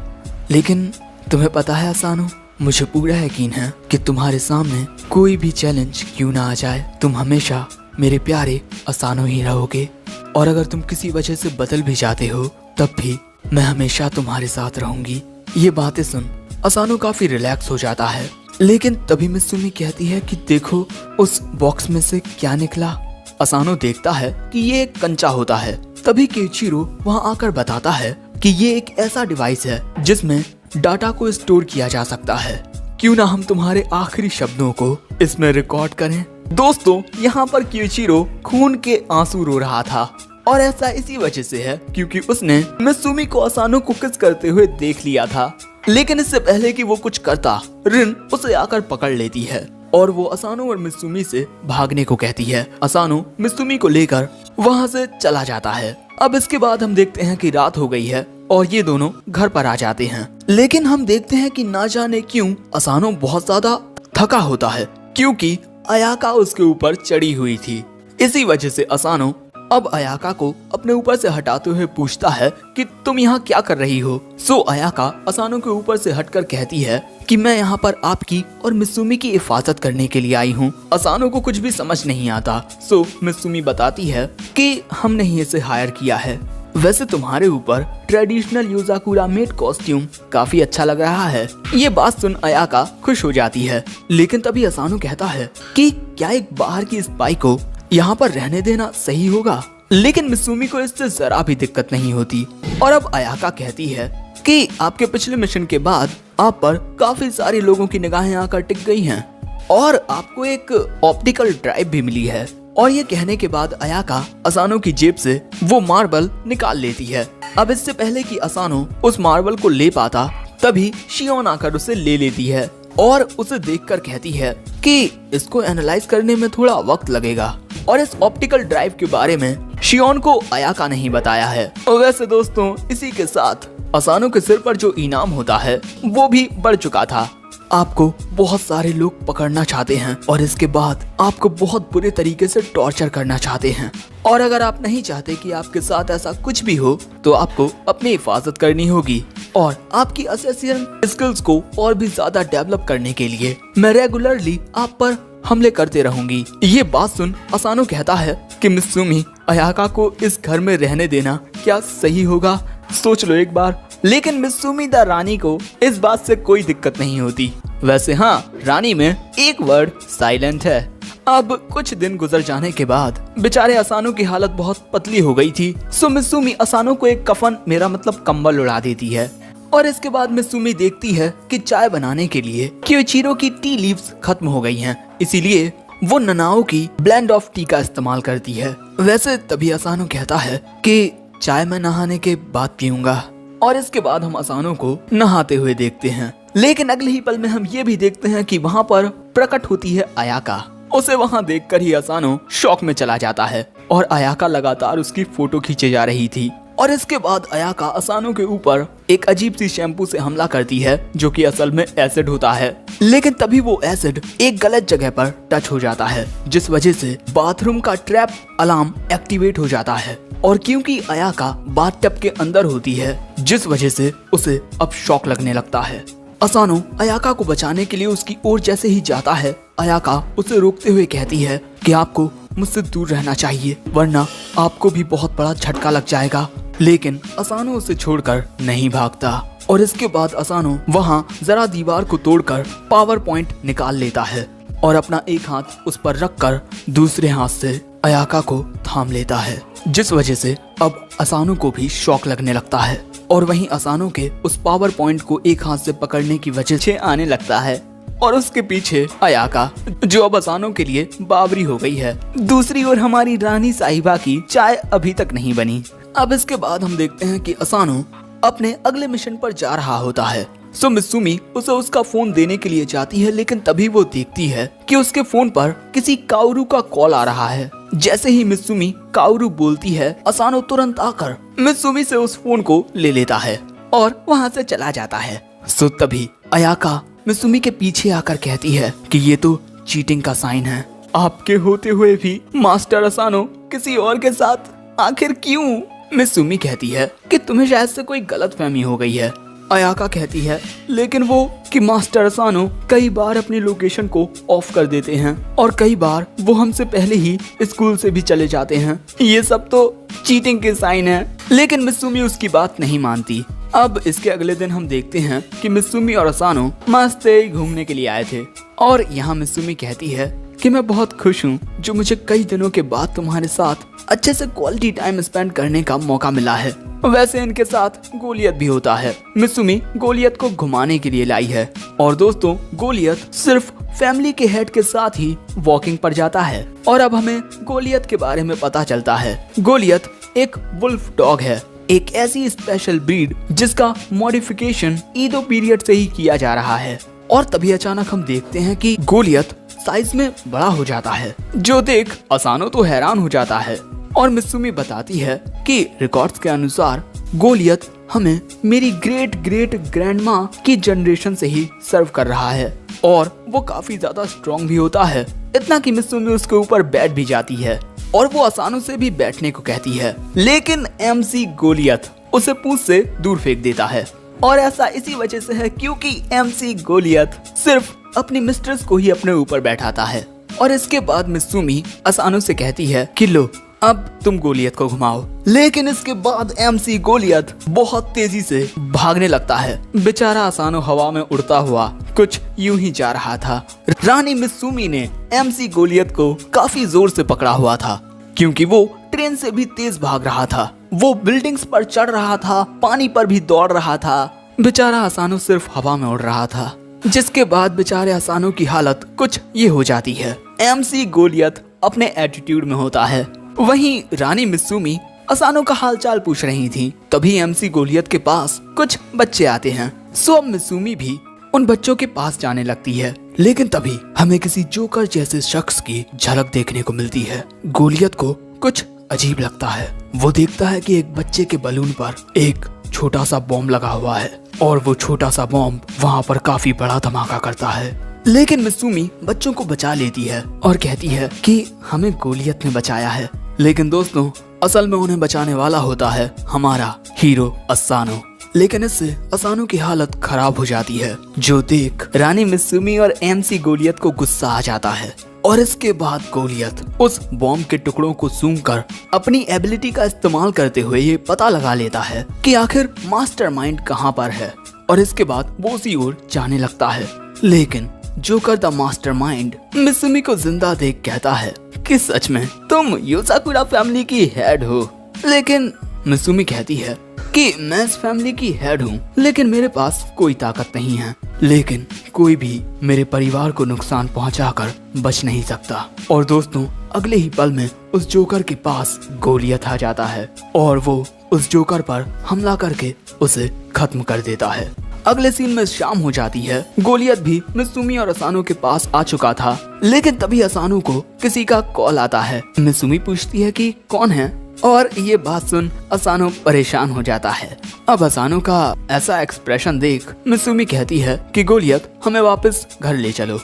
Speaker 1: लेकिन तुम्हें पता है असानो, मुझे पूरा यकीन है कि तुम्हारे सामने कोई भी चैलेंज क्यों ना आ जाए, तुम हमेशा मेरे प्यारे असानो ही रहोगे। और अगर तुम किसी वजह से बदल भी जाते हो तब भी मैं हमेशा तुम्हारे साथ रहूंगी। ये बातें सुन असानो काफी रिलैक्स हो जाता है। लेकिन तभी मित्सुमी कहती है कि देखो उस बॉक्स में से क्या निकला। असानो देखता है कि ये एक कंचा होता है। तभी क्योइचिरो वहाँ आकर बताता है कि ये एक ऐसा डिवाइस है जिसमें डाटा को स्टोर किया जा सकता है। क्यों ना हम तुम्हारे आखिरी शब्दों को इसमें रिकॉर्ड करें। दोस्तों, यहाँ पर क्योइचिरो खून के आंसू रो रहा था और ऐसा इसी वजह से है क्योंकि उसने मित्सुमी को असानो को किस करते हुए देख लिया था। लेकिन इससे पहले कि वो कुछ करता, रिन उसे आकर पकड़ लेती है और वो असानो और मित्सुमी से भागने को कहती है। असानो मित्सुमी को लेकर वहाँ से चला जाता है। अब इसके बाद हम देखते हैं कि रात हो गई है और ये दोनों घर पर आ जाते हैं। लेकिन हम देखते हैं कि ना जाने क्यों असानो बहुत ज्यादा थका होता है क्योंकि अयाका उसके ऊपर चढ़ी हुई थी। इसी वजह से असानो अब अयाका को अपने ऊपर से हटाते हुए पूछता है कि तुम यहाँ क्या कर रही हो। सो अयाका असानो के ऊपर से हटकर कहती है कि मैं यहाँ पर आपकी और मित्सुमी की हिफाजत करने के लिए आई हूँ। असानो को कुछ भी समझ नहीं आता। सो मित्सुमी बताती है कि हमने ही इसे हायर किया है। वैसे तुम्हारे ऊपर ट्रेडिशनल यूजाकुरा मेड कॉस्ट्यूम काफी अच्छा लग रहा है। ये बात सुन अयाका खुश हो जाती है। लेकिन तभी असानो कहता है कि क्या एक बाहर की स्पाई को यहाँ पर रहने देना सही होगा। लेकिन मित्सुमी को इससे जरा भी दिक्कत नहीं होती। और अब अयाका कहती है कि आपके पिछले मिशन के बाद आप पर काफी सारे लोगों की निगाहें आकर टिक गई हैं और आपको एक ऑप्टिकल ड्राइव भी मिली है। और ये कहने के बाद अयाका असानो की जेब से वो मार्बल निकाल लेती है। अब इससे पहले कि असानो उस मार्बल को ले पाता तभी शियोन आकर उसे ले लेती है और उसे देखकर कहती है कि इसको एनालाइज करने में थोड़ा वक्त लगेगा। और इस ऑप्टिकल ड्राइव के बारे में शियोन को अयाका नहीं बताया है। और वैसे दोस्तों, इसी के साथ असानो के सिर पर जो इनाम होता है वो भी बढ़ चुका था। आपको बहुत सारे लोग पकड़ना चाहते हैं और इसके बाद आपको बहुत बुरे तरीके से टॉर्चर करना चाहते हैं। और अगर आप नहीं चाहते कि आपके साथ ऐसा कुछ भी हो तो आपको अपनी हिफाजत करनी होगी। और आपकी असेसियन स्किल्स को और भी ज्यादा डेवलप करने के लिए मैं रेगुलरली आप पर हमले करते रहूंगी। ये बात सुन असानो कहता है कि मित्सुमी, अयाका को इस घर में रहने देना क्या सही होगा? सोच लो एक बार। लेकिन मित्सुमी द रानी को इस बात से कोई दिक्कत नहीं होती। वैसे हाँ, रानी में एक वर्ड साइलेंट है। अब कुछ दिन गुजर जाने के बाद बेचारे असानो की हालत बहुत पतली हो गई थी। सो मित्सुमी असानो को एक कफन, मेरा मतलब कंबल, उड़ा देती है। और इसके बाद मित्सुमी देखती है कि चाय बनाने के लिए क्योइचिरो की टी लीव्स खत्म हो गई हैं, इसीलिए वो ननाओ की ब्लेंड ऑफ टी का इस्तेमाल करती है। वैसे तभी असानो कहता है कि चाय मैं नहाने के बाद पीऊंगा। और इसके बाद हम असानो को नहाते हुए देखते हैं। लेकिन अगले ही पल में हम ये भी देखते हैं कि वहाँ पर प्रकट होती है अयाका। उसे वहाँ देखकर ही असानो शॉक में चला जाता है और अयाका लगातार उसकी फोटो खींचे जा रही थी। और इसके बाद अयाका असानो के ऊपर एक अजीब सी शैम्पू से हमला करती है जो कि असल में एसिड होता है। लेकिन तभी वो एसिड एक गलत जगह पर टच हो जाता है, जिस वजह से बाथरूम का ट्रैप अलार्म एक्टिवेट हो जाता है। और क्योंकि अयाका बाथटब के अंदर होती है, जिस वजह से उसे अब शॉक लगने लगता है। असानो अयाका को बचाने के लिए उसकी ओर जैसे ही जाता है, अयाका उसे रोकते हुए कहती है कि आपको मुझसे दूर रहना चाहिए, वरना आपको भी बहुत बड़ा झटका लग जाएगा। लेकिन असानो उसे छोड़कर नहीं भागता। और इसके बाद असानो वहाँ जरा दीवार को तोड़कर पावर पॉइंट निकाल लेता है और अपना एक हाथ उस पर रखकर दूसरे हाथ से अयाका को थाम लेता है, जिस वजह से अब असानो को भी शॉक लगने लगता है। और वहीं असानो के उस पावर पॉइंट को एक हाथ से पकड़ने की वजह से आने लगता है और उसके पीछे अयाका, जो अब असानो के लिए बावरी हो गई है। दूसरी ओर हमारी रानी साहिबा की चाय अभी तक नहीं बनी। अब इसके बाद हम देखते हैं कि असानो अपने अगले मिशन पर जा रहा होता है। सो मित्सुमी उसे उसका फोन देने के लिए जाती है, लेकिन तभी वो देखती है कि उसके फोन पर किसी काओरू का कॉल आ रहा है। जैसे ही मित्सुमी काओरू बोलती है, असानो तुरंत आकर मित्सुमी से उस फोन को ले लेता है और वहाँ से चला जाता है। सो तभी अयाका मित्सुमी के पीछे आकर कहती है कि ये तो चीटिंग का साइन है। आपके होते हुए भी मास्टर असानो किसी और के साथ आखिर क्यों? मित्सुमी कहती है कि तुम्हें शायद से कोई गलतफहमी हो गई है। अयाका कहती है लेकिन वो कि मास्टर असानो कई बार अपनी लोकेशन को ऑफ कर देते हैं और कई बार वो हमसे पहले ही स्कूल से भी चले जाते हैं। ये सब तो चीटिंग के साइन है। लेकिन मित्सुमी उसकी बात नहीं मानती। अब इसके अगले दिन हम देखते हैं कि मित्सुमी और असानो मस्त घूमने के लिए आए थे और यहाँ मित्सुमी कहती है कि मैं बहुत खुश हूँ जो मुझे कई दिनों के बाद तुम्हारे साथ अच्छे से क्वालिटी टाइम स्पेंड करने का मौका मिला है। वैसे इनके साथ गोलियत भी होता है। मित्सुमी गोलियत को घुमाने के लिए लाई है और दोस्तों गोलियत सिर्फ फैमिली के हेड के साथ ही वॉकिंग पर जाता है। और अब हमें गोलियत के बारे में पता चलता है। गोलियत एक वुल्फ डॉग है, एक ऐसी स्पेशल ब्रीड जिसका मॉडिफिकेशन ईदो पीरियड से ही किया जा रहा है। और तभी अचानक हम देखते हैं कि गोलियत साइज में बड़ा हो जाता है, जो देख असानो तो हैरान हो जाता है। और मित्सुमी बताती है कि रिकॉर्ड्स के अनुसार गोलियत हमें मेरी ग्रेट ग्रेट ग्रैंडमा की जनरेशन से ही सर्व कर रहा है और वो काफी ज्यादा स्ट्रॉन्ग भी होता है, इतना कि मित्सुमी उसके ऊपर बैठ भी जाती है और वो असानो से भी बैठने को कहती है। लेकिन एमसी गोलियत उसे पूंछ से दूर फेंक देता है और ऐसा इसी वजह से है क्योंकि एमसी गोलियत सिर्फ अपनी मिस्ट्रेस को ही अपने ऊपर बैठाता है। और इसके बाद मित्सुमी असानो से कहती है कि लो अब तुम गोलियत को घुमाओ। लेकिन इसके बाद एमसी गोलियत बहुत तेजी से भागने लगता है। बेचारा असानो हवा में उड़ता हुआ कुछ यूं ही जा रहा था। रानी मित्सुमी ने एमसी गोलियत को काफी जोर से पकड़ा हुआ था क्योंकि वो ट्रेन से भी तेज भाग रहा था। वो बिल्डिंग्स पर चढ़ रहा था, पानी पर भी दौड़ रहा था। बेचारा असानो सिर्फ हवा में उड़ रहा था, जिसके बाद बेचारे असानो की हालत कुछ ये हो जाती है। एमसी गोलियत अपने एटीट्यूड में होता है। वहीं रानी मित्सुमी असानो का हालचाल पूछ रही थी। तभी एमसी गोलियत के पास कुछ बच्चे आते हैं। सो अब मित्सुमी भी उन बच्चों के पास जाने लगती है। लेकिन तभी हमें किसी जोकर जैसे शख्स की झलक देखने को मिलती है। गोलियत को कुछ अजीब लगता है। वो देखता है कि एक बच्चे के बलून पर एक छोटा सा बॉम्ब लगा हुआ है और वो छोटा सा बॉम्ब वहाँ पर काफी बड़ा धमाका करता है। लेकिन मित्सुमी बच्चों को बचा लेती है और कहती है कि हमें गोलियत ने बचाया है। लेकिन दोस्तों असल में उन्हें बचाने वाला होता है हमारा हीरो असानो। लेकिन इससे असानो की हालत खराब हो जाती है, जो देख रानी मित्सुमी और एमसी गोलियत को गुस्सा आ जाता है। और इसके बाद गोलियत उस बॉम्ब के टुकड़ों को सूंघकर अपनी एबिलिटी का इस्तेमाल करते हुए ये पता लगा लेता है कि आखिर मास्टरमाइंड कहाँ पर है, और इसके बाद वो उसी ओर जाने लगता है। लेकिन जोकर द मास्टरमाइंड मित्सुमी को जिंदा देख कहता है कि सच में तुम योसाकुरा फैमिली की हेड हो। लेकिन मित्सुमी कहती है कि मैं इस फैमिली की हेड हूँ, लेकिन मेरे पास कोई ताकत नहीं है। लेकिन कोई भी मेरे परिवार को नुकसान पहुंचाकर बच नहीं सकता। और दोस्तों अगले ही पल में उस जोकर के पास गोलियत आ जाता है और वो उस जोकर पर हमला करके उसे खत्म कर देता है। अगले सीन में शाम हो जाती है। गोलियत भी मित्सुमी और असानो के पास आ चुका था, लेकिन तभी असानो को किसी का कॉल आता है। मित्सुमी पूछती है कि कौन है, और ये बात सुन असानो परेशान हो जाता है। अब असानो का ऐसा एक्सप्रेशन देख मित्सुमी कहती है कि गोलियत हमें वापस घर ले चलो।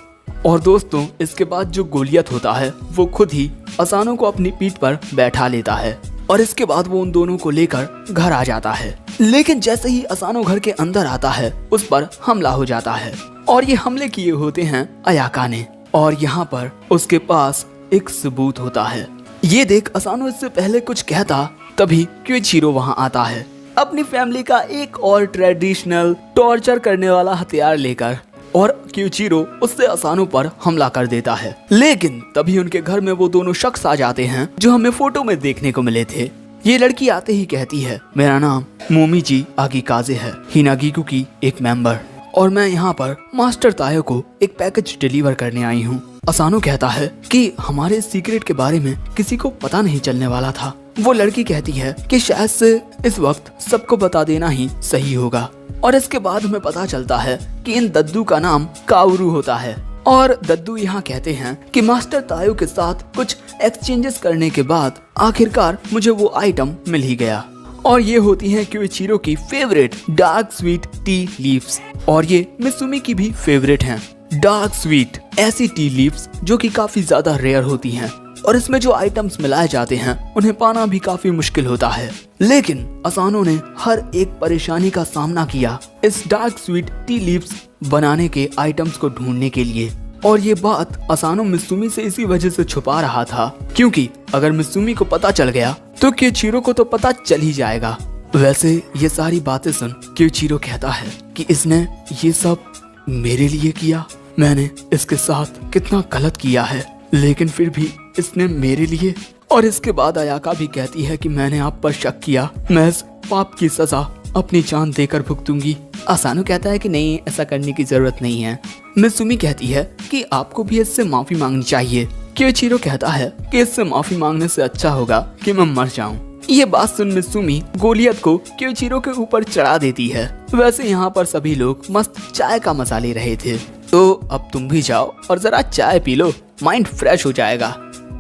Speaker 1: और दोस्तों इसके बाद जो गोलियत होता है वो खुद ही असानो को अपनी पीठ पर बैठा लेता है, और इसके बाद वो उन दोनों को लेकर घर आ जाता है। लेकिन जैसे ही असानो घर के अंदर आता है उस पर हमला हो जाता है, और ये हमले किए होते हैं अयाका ने। और यहाँ पर उसके पास एक सबूत होता है। ये देख असानो इससे पहले कुछ कहता, तभी क्यूइचिरो वहाँ आता है अपनी फैमिली का एक और ट्रेडिशनल टॉर्चर करने वाला हथियार लेकर, और क्यूइचिरो उससे असानो पर हमला कर देता है। लेकिन तभी उनके घर में वो दोनों शख्स आ जाते हैं जो हमें फोटो में देखने को मिले थे। ये लड़की आते ही कहती है मेरा नाम मोमिजी आगिकाजे है, हिनागिकु की एक मेंबर, और मैं यहाँ पर मास्टर तायो को एक पैकेज डिलीवर करने आई हूँ। असानो कहता है कि हमारे सीक्रेट के बारे में किसी को पता नहीं चलने वाला था। वो लड़की कहती है कि शायद से इस वक्त सबको बता देना ही सही होगा। और इसके बाद हमें पता चलता है कि इन दद्दू का नाम काउरू होता है। और दद्दू यहाँ कहते हैं कि मास्टर तायो के साथ कुछ एक्सचेंजेस करने के बाद आखिरकार मुझे वो आइटम मिल ही गया, और ये होती हैं क्यूइचिरो की favourite dark sweet tea leaves, और ये मित्सुमी की भी फेवरेट हैं। डार्क स्वीट ऐसी टी लीव्स जो कि काफी ज्यादा रेयर होती हैं, और इसमें जो आइटम्स मिलाए जाते हैं उन्हें पाना भी काफी मुश्किल होता है। लेकिन असानो ने हर एक परेशानी का सामना किया इस डार्क स्वीट टी लीव्स बनाने के आइटम्स को ढूंढने के लिए। और ये बात असानो मित्सुमी से इसी वजह से छुपा रहा था, क्योंकि अगर मित्सुमी को पता चल गया तो क्यूइचिरो को तो पता चल ही जाएगा। वैसे ये सारी बातें सुन क्यूइचिरो कहता है कि इसने ये सब मेरे लिए किया, मैंने इसके साथ कितना गलत किया है, लेकिन फिर भी इसने मेरे लिए। और इसके बाद अयाका भी कहती है कि मैंने आप पर शक किया, मैं इस पाप की सजा अपनी जान देकर भुगतूंगी। असानो कहता है कि नहीं, ऐसा करने की जरूरत नहीं है। मित्सुमी कहती है कि आपको भी इससे माफी मांगनी चाहिए। क्यूइचिरो कहता है कि इससे माफी मांगने से अच्छा होगा कि मैं मर जाऊं। ये बात सुन मित्सुमी गोलियत को क्यूइचिरो के ऊपर चढ़ा देती है। वैसे यहाँ पर सभी लोग मस्त चाय का मजा ले रहे थे, तो अब तुम भी जाओ और जरा चाय पी लो, माइंड फ्रेश हो जाएगा,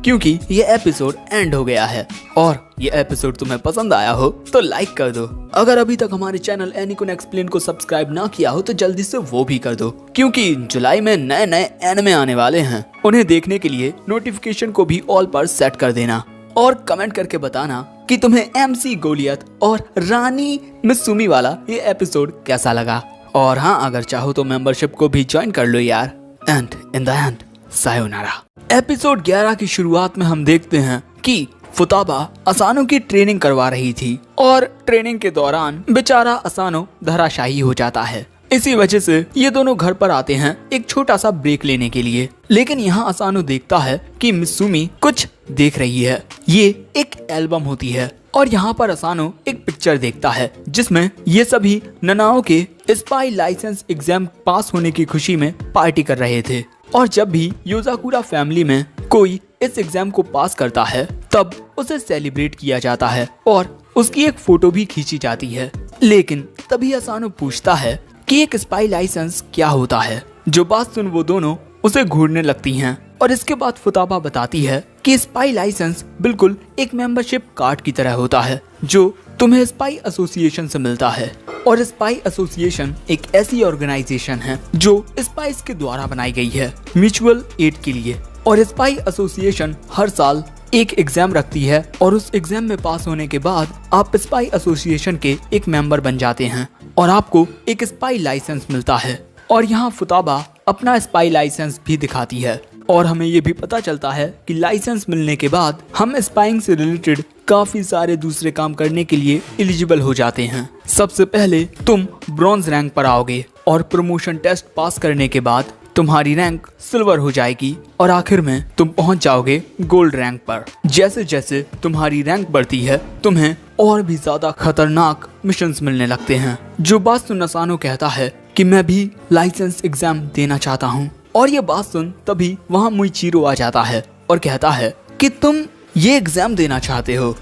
Speaker 1: क्योंकि ये एपिसोड एंड हो गया है। और ये एपिसोड तुम्हें पसंद आया हो तो लाइक कर दो। अगर अभी तक हमारे चैनल एनिकुन एक्सप्लेन को सब्सक्राइब ना किया हो तो जल्दी से वो भी कर दो, क्योंकि जुलाई में नए नए एनिमे आने वाले हैं। उन्हें देखने के लिए नोटिफिकेशन को भी ऑल पर सेट कर देना, और कमेंट करके बताना कि तुम्हें एमसी गोलियत और रानी मित्सुमी वाला ये एपिसोड कैसा लगा। और हाँ, अगर चाहो तो मेंबरशिप को भी ज्वाइन कर लो यार। And in the end sayonara. Episode 11 की शुरुआत में हम देखते हैं कि फुताबा असानो की ट्रेनिंग करवा रही थी, और ट्रेनिंग के दौरान बेचारा असानो धराशायी हो जाता है। इसी वजह से ये दोनों घर पर आते हैं एक छोटा सा ब्रेक लेने के लिए। लेकिन यहाँ असानो देखता है कि मित्सुमी कुछ देख रही है। ये एक एल्बम होती है, और यहाँ पर असानो एक पिक्चर देखता है जिसमें ये सभी ननाओ के स्पाई लाइसेंस एग्जाम पास होने की खुशी में पार्टी कर रहे थे। और जब भी योसाकुरा फैमिली में कोई इस एग्जाम को पास करता है तब उसे सेलिब्रेट किया जाता है, और उसकी एक फोटो भी खींची जाती है। लेकिन तभी असानो पूछता है कि एक स्पाई लाइसेंस क्या होता है। जो बात सुन वो दोनों उसे घूरने लगती हैं, और इसके बाद फुताबा बताती है कि स्पाई लाइसेंस बिल्कुल एक मेंबरशिप कार्ड की तरह होता है जो तुम्हें स्पाई एसोसिएशन से मिलता है। और स्पाई एसोसिएशन एक ऐसी ऑर्गेनाइजेशन है जो स्पाइस के द्वारा बनाई गई है म्यूचुअल एड के लिए। और स्पाई एसोसिएशन हर साल एक एग्जाम रखती है और उस एग्जाम में पास होने के बाद आप स्पाई एसोसिएशन के एक मेंबर बन जाते हैं और आपको एक स्पाई लाइसेंस मिलता है। और यहाँ फुताबा अपना स्पाई लाइसेंस भी दिखाती है और हमें ये भी पता चलता है कि लाइसेंस मिलने के बाद हम स्पाइंग से रिलेटेड काफी सारे दूसरे काम करने के लिए एलिजिबल हो जाते हैं। सबसे पहले तुम ब्रॉन्ज रैंक पर आओगे और प्रमोशन टेस्ट पास करने के बाद तुम्हारी रैंक सिल्वर हो जाएगी और आखिर में तुम पहुंच जाओगे गोल्ड रैंक पर। जैसे जैसे तुम्हारी रैंक बढ़ती है तुम्हें और भी ज्यादा खतरनाक मिशंस मिलने लगते हैं। जो बात सुन असानो कहता है कि मैं भी लाइसेंस एग्जाम देना चाहता हूँ और ये बात सुन तभी वहाँ मुइचीरो आ जाता है और कहता है कि तुम ये एग्जाम देना चाहते हो।